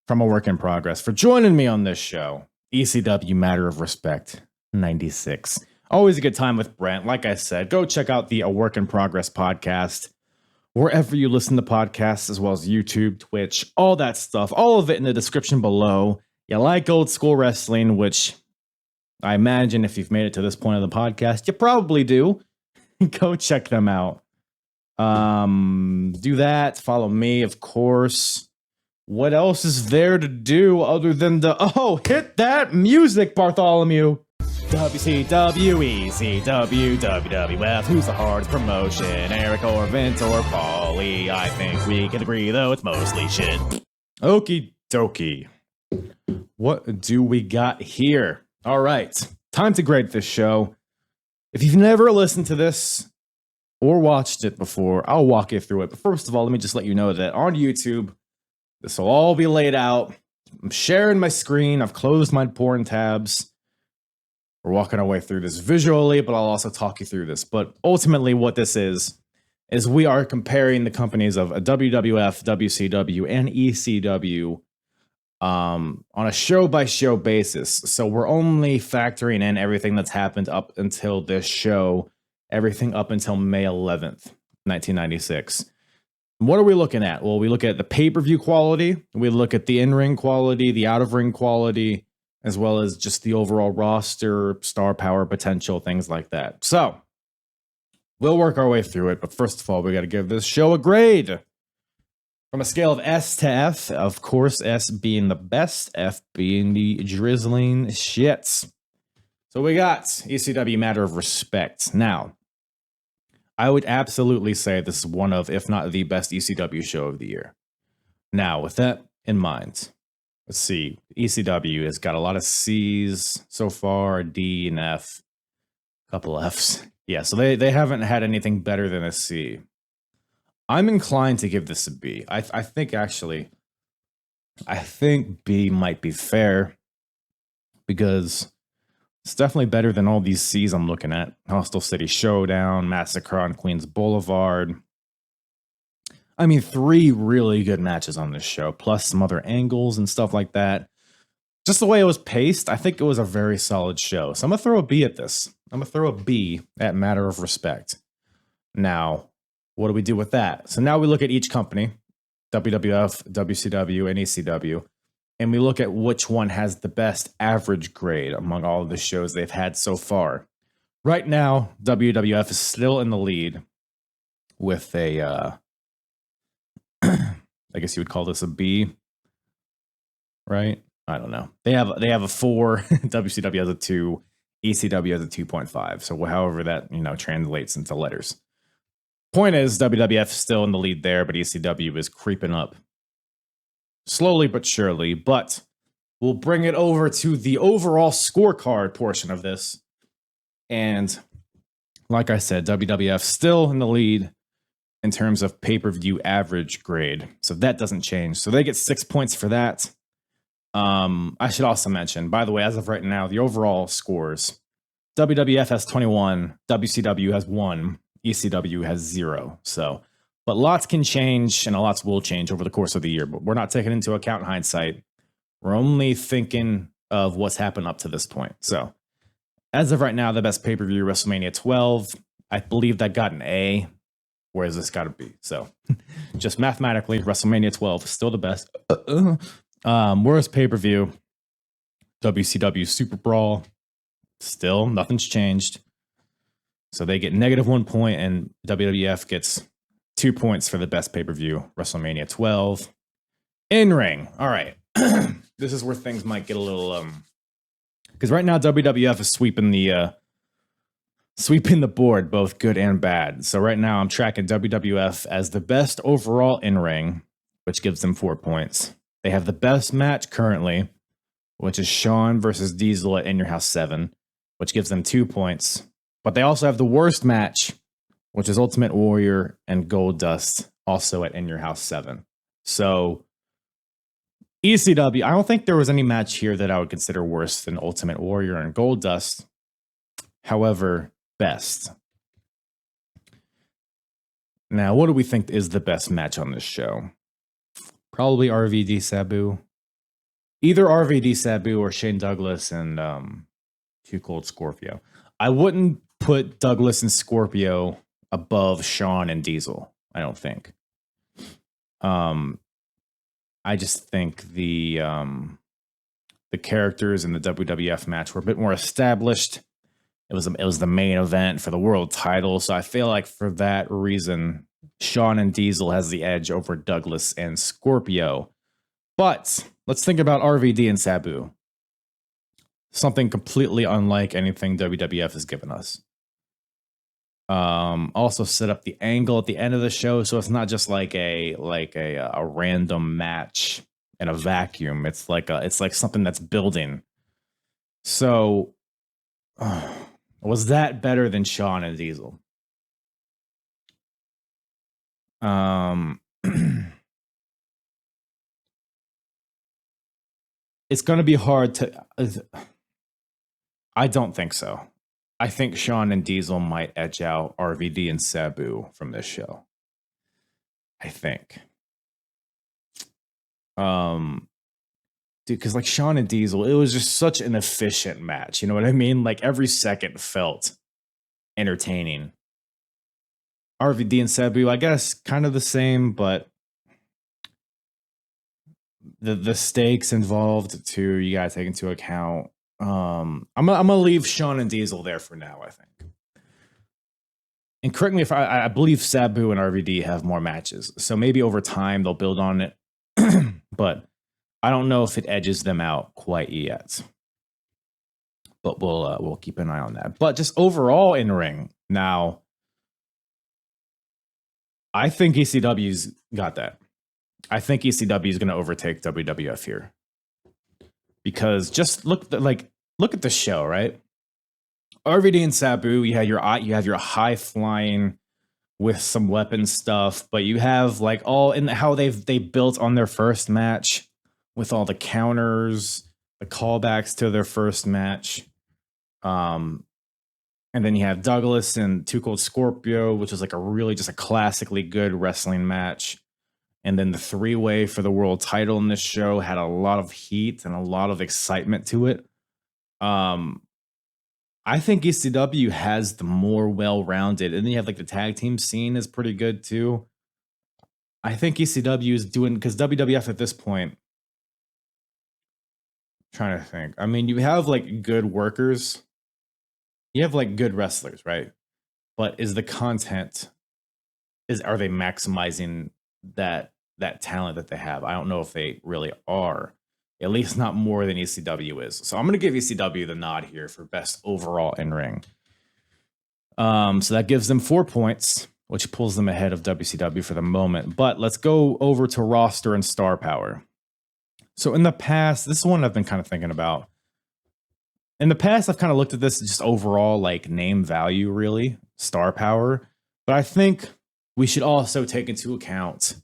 from A Work in Progress for joining me on this show. ECW Matter of Respect 96. Always a good time with Brent. Like I said, go check out the A Work in Progress podcast wherever you listen to podcasts, as well as YouTube, Twitch, all that stuff. All of it in the description below. You like old school wrestling, which I imagine if you've made it to this point of the podcast, you probably do. Go check them out. Do that. Follow me, of course. What else is there to do other than hit that music, Bartholomew? WCW, ECW, WWF, who's the hardest promotion? Eric or Vince or Paulie? I think we can agree, though, it's mostly shit. Okie dokie. What do we got here? All right, time to grade this show. If you've never listened to this or watched it before, I'll walk you through it. But first of all, let me just let you know that on YouTube, this will all be laid out. I'm sharing my screen. I've closed my porn tabs. We're walking our way through this visually, but I'll also talk you through this. But ultimately, what this is we are comparing the companies of a WWF, WCW, and ECW on a show-by-show basis. So we're only factoring in everything that's happened up until this show, everything up until May 11th, 1996. What are we looking at? Well, we look at the pay-per-view quality, we look at the in-ring quality, the out-of-ring quality, as well as just the overall roster, star power potential, things like that. So, we'll work our way through it, but first of all, we got to give this show a grade. From a scale of S to F, of course, S being the best, F being the drizzling shits. So we got ECW Matter of Respect. Now, I would absolutely say this is one of, if not the best ECW show of the year. Now, with that in mind, let's see. ECW has got a lot of C's so far, D and F, a couple F's. Yeah, so they haven't had anything better than a C. I'm inclined to give this a B. I think B might be fair because it's definitely better than all these C's I'm looking at. Hostile City Showdown, Massacre on Queens Boulevard. I mean, 3 really good matches on this show, plus some other angles and stuff like that. Just the way it was paced, I think it was a very solid show. So I'm going to throw a B at this. I'm going to throw a B at Matter of Respect. Now, what do we do with that? So now we look at each company, WWF, WCW, and ECW, and we look at which one has the best average grade among all of the shows they've had so far. Right now, WWF is still in the lead with a, I guess you would call this a B, right? I don't know. They have a 4, WCW has a 2, ECW has a 2.5. So however that, translates into letters. Point is, WWF is still in the lead there, but ECW is creeping up slowly but surely. But we'll bring it over to the overall scorecard portion of this. And like I said, WWF still in the lead in terms of pay-per-view average grade. So that doesn't change. So they get 6 points for that. I should also mention, by the way, as of right now, the overall scores. WWF has 21, WCW has 1, ECW has 0. So, but lots can change and lots will change over the course of the year. But we're not taking into account hindsight. We're only thinking of what's happened up to this point. So, as of right now, the best pay-per-view, WrestleMania 12. I believe that got an A, whereas this got a B. So, just mathematically, WrestleMania 12 is still the best. Worst pay-per-view, WCW Super Brawl. Still, nothing's changed. So they get -1 point, and WWF gets 2 points for the best pay-per-view, WrestleMania 12. In-ring. All right. This is where things might get a little because right now WWF is sweeping the board, both good and bad. So right now I'm tracking WWF as the best overall in-ring, which gives them 4 points. They have the best match currently, which is Shawn versus Diesel at In Your House 7, which gives them 2 points. But they also have the worst match, which is Ultimate Warrior and Goldust, also at In Your House 7. So, ECW, I don't think there was any match here that I would consider worse than Ultimate Warrior and Goldust. However, best. Now, what do we think is the best match on this show? Probably RVD Sabu. Either RVD Sabu or Shane Douglas and Cold Scorpio. I wouldn't put Douglas and Scorpio above Shawn and Diesel. I don't think. I just think the characters in the WWF match were a bit more established. It was the main event for the world title, so I feel like for that reason, Shawn and Diesel has the edge over Douglas and Scorpio. But let's think about RVD and Sabu. Something completely unlike anything WWF has given us. Also set up the angle at the end of the show, so it's not just like a random match in a vacuum. It's like something that's building. So, was that better than Shawn and Diesel? It's going to be hard to. I don't think so. I think Shawn and Diesel might edge out RVD and Sabu from this show. I think. Dude, because like Shawn and Diesel, it was just such an efficient match. You know what I mean? Like every second felt entertaining. RVD and Sabu, I guess, kind of the same, but the stakes involved too, you gotta take into account. I'm gonna leave Shawn and Diesel there for now, I think. And correct me if I believe Sabu and RVD have more matches, so maybe over time they'll build on it. But I don't know if it edges them out quite yet. But we'll keep an eye on that. But just overall in ring now, I think ECW's got that. I think ECW is going to overtake WWF here. Because just look at the show, right? RVD and Sabu, you have your high flying with some weapon stuff, but you have like all in how they built on their first match with all the counters, the callbacks to their first match. And then you have Douglas and Cold Scorpio, which is like just a classically good wrestling match. And then the three-way for the world title in this show had a lot of heat and a lot of excitement to it. I think ECW has the more well-rounded, and then you have like the tag team scene is pretty good too. I think ECW is doing, because WWF at this point, I'm trying to think. I mean, you have like good workers, you have like good wrestlers, right? But is the content, are they maximizing that talent that they have? I don't know if they really are. At least not more than ECW is. So I'm going to give ECW the nod here for best overall in ring. So that gives them 4 points, which pulls them ahead of WCW for the moment. But let's go over to roster and star power. So in the past, this is one I've been kind of thinking about. In the past, I've kind of looked at this just overall like name value, really, star power. But I think we should also take into account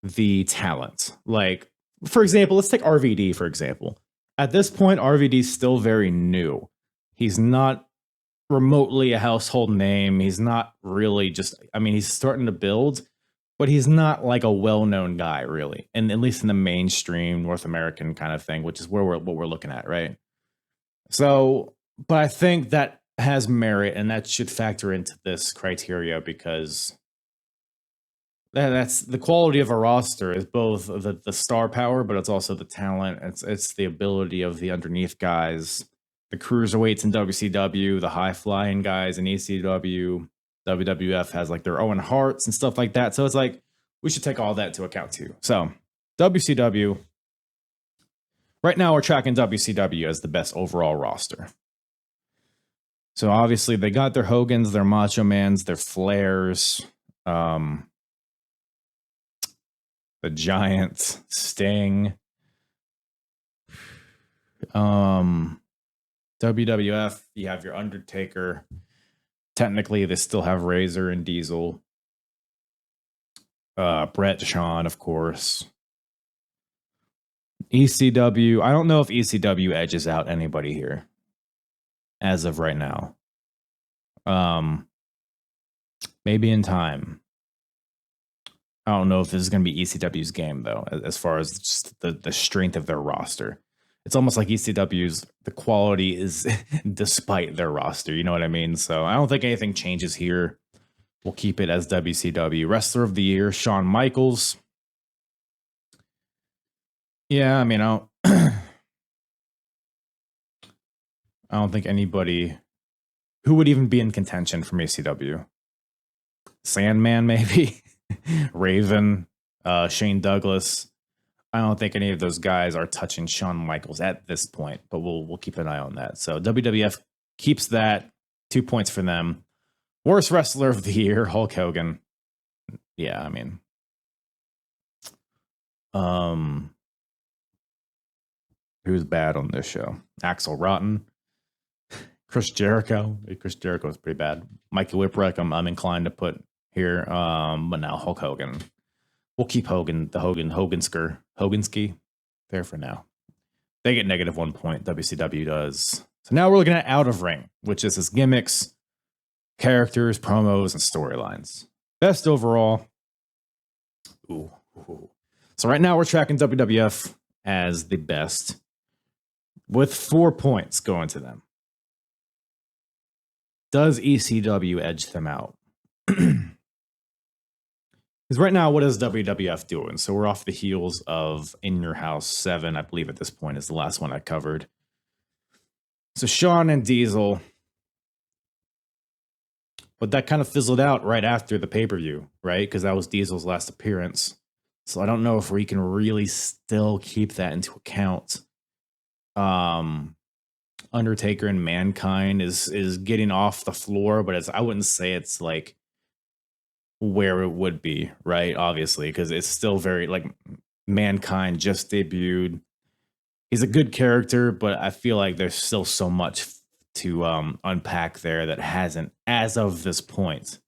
the talent. Like, for example, let's take RVD, for example. At this point, RVD is still very new. He's not remotely a household name. He's not really he's starting to build, but he's not like a well-known guy, really. And at least in the mainstream North American kind of thing, which is what we're looking at, right? So, but I think that has merit, and that should factor into this criteria, because that's the quality of a roster is both the star power, but it's also the talent. It's the ability of the underneath guys, the cruiserweights in WCW, the high flying guys in ECW. WWF has like their Owen Harts and stuff like that. So it's like we should take all that into account too. So WCW, right now we're tracking WCW as the best overall roster. So obviously they got their Hogans, their Macho Mans, their Flairs, the Giants, Sting, WWF, you have your Undertaker. Technically, they still have Razor and Diesel. Brett, Shawn, of course. ECW, I don't know if ECW edges out anybody here as of right now. Maybe in time. I don't know if this is going to be ECW's game, though, as far as just the strength of their roster. It's almost like ECW's, the quality is despite their roster. You know what I mean? So I don't think anything changes here. We'll keep it as WCW. Wrestler of the Year, Shawn Michaels. Yeah, I mean, I don't think anybody who would even be in contention from ECW. Sandman, maybe. Raven, Shane Douglas. I don't think any of those guys are touching Shawn Michaels at this point, but we'll keep an eye on that. So WWF keeps that. 2 points for them. Worst wrestler of the year, Hulk Hogan. Yeah, I mean, who's bad on this show? Axel Rotten, Chris Jericho. Chris Jericho is pretty bad. Mikey Whipwreck, I'm inclined to put here, but now Hulk Hogan. We'll keep Hogan, the Hoganski there for now. They get -1 point. WCW does. So now we're looking at Out of Ring, which is his gimmicks, characters, promos, and storylines. Best overall. Ooh. So right now we're tracking WWF as the best, with 4 points going to them. Does ECW edge them out? Because right now, what is WWF doing? So we're off the heels of In Your House 7, I believe at this point is the last one I covered. So Shawn and Diesel. But that kind of fizzled out right after the pay-per-view, right? Because that was Diesel's last appearance. So I don't know if we can really still keep that into account. Undertaker and Mankind is getting off the floor, but I wouldn't say it's like where it would be, right? Obviously, because it's still very like Mankind just debuted. He's a good character, but I feel like there's still so much to unpack there that hasn't as of this point.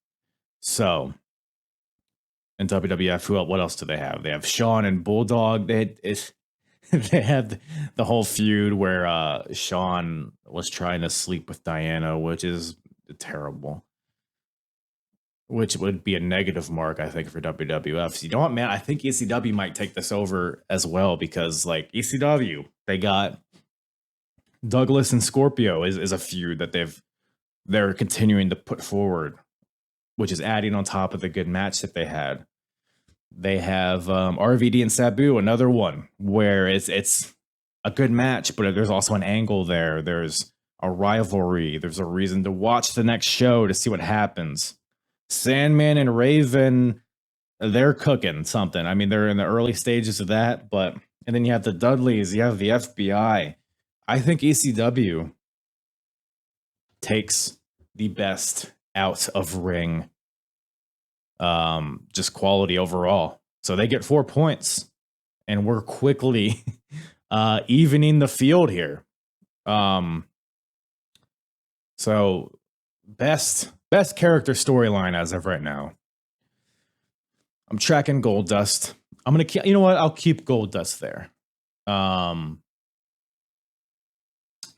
So in WWF, what else do they have? They have Shawn and Bulldog. They had the whole feud where Shawn was trying to sleep with Diana, which is terrible. Which would be a negative mark, I think, for WWF. So you know what, man? I think ECW might take this over as well because, like, ECW, they got Douglas and Scorpio is a feud that they're continuing to put forward, which is adding on top of the good match that they had. They have RVD and Sabu, another one where it's a good match, but there's also an angle there. There's a rivalry. There's a reason to watch the next show to see what happens. Sandman and Raven, they're cooking something. I mean, they're in the early stages of that, and then you have the Dudleys, you have the FBI. I think ECW takes the best out of ring, just quality overall. So they get 4 points, and we're quickly evening the field here. So best character storyline as of right now. I'm tracking Goldust. I'm gonna keep. You know what? I'll keep Goldust there.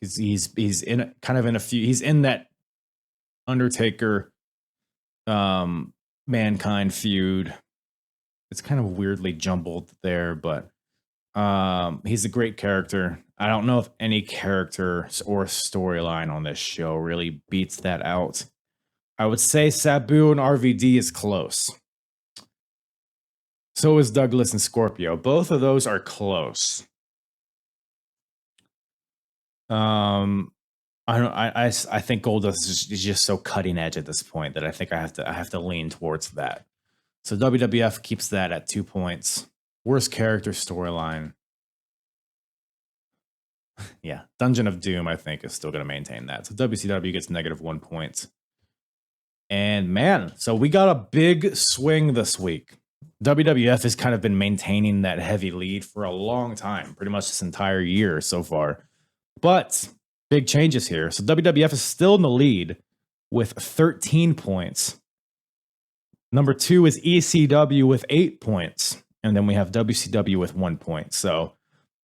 He's in kind of in a few. He's in that Undertaker, Mankind feud. It's kind of weirdly jumbled there, but he's a great character. I don't know if any character or storyline on this show really beats that out. I would say Sabu and RVD is close. So is Douglas and Scorpio. Both of those are close. I think Goldust is just so cutting edge at this point that I think I have to lean towards that. So WWF keeps that at 2 points. Worst character storyline. Yeah, Dungeon of Doom, I think, is still going to maintain that. So WCW gets -1 point. And man, so we got a big swing this week. WWF has kind of been maintaining that heavy lead for a long time, pretty much this entire year so far. But big changes here. So WWF is still in the lead with 13 points. Number 2 is ECW with 8 points. And then we have WCW with 1 point. So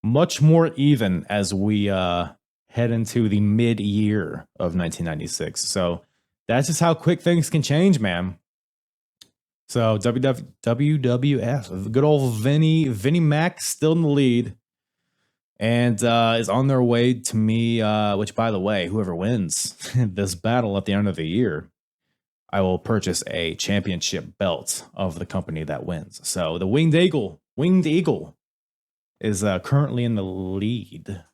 much more even as we head into the mid-year of 1996. So that's just how quick things can change, man. So WWF, good old Vinnie Mac still in the lead, and is on their way to me. Which, by the way, whoever wins this battle at the end of the year, I will purchase a championship belt of the company that wins. So the Winged Eagle is currently in the lead,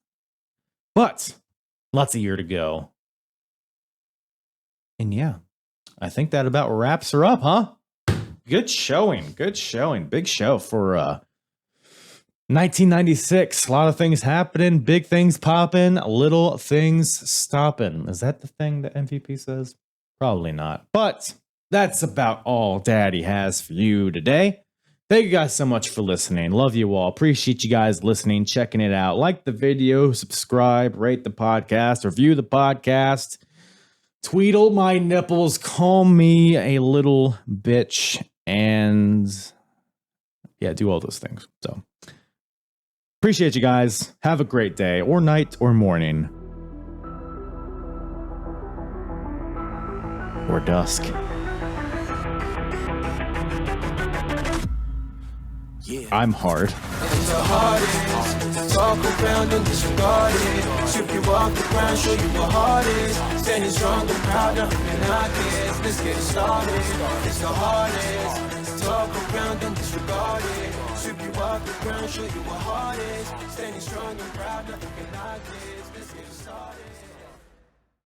but lots of year to go. And yeah, I think that about wraps her up, huh? Good showing. Big show for 1996. A lot of things happening, big things popping, little things stopping. Is that the thing that MVP says? Probably not. But that's about all Daddy has for you today. Thank you guys so much for listening. Love you all. Appreciate you guys listening, checking it out. Like the video, subscribe, rate the podcast, review the podcast. Tweedle my nipples, call me a little bitch, and yeah, do all those things. So appreciate you guys. Have a great day or night or morning or dusk. Yeah. I'm hard. The hardest, talk around and disregard it. Strip you off the ground, show you what hard is. Standing strong and proud, nothing I can. Let's get it started. It's the hardest, talk around and disregard it. Strip you off the ground, show you what hard is. Standing strong and proud, nothing I can. Let's get it started.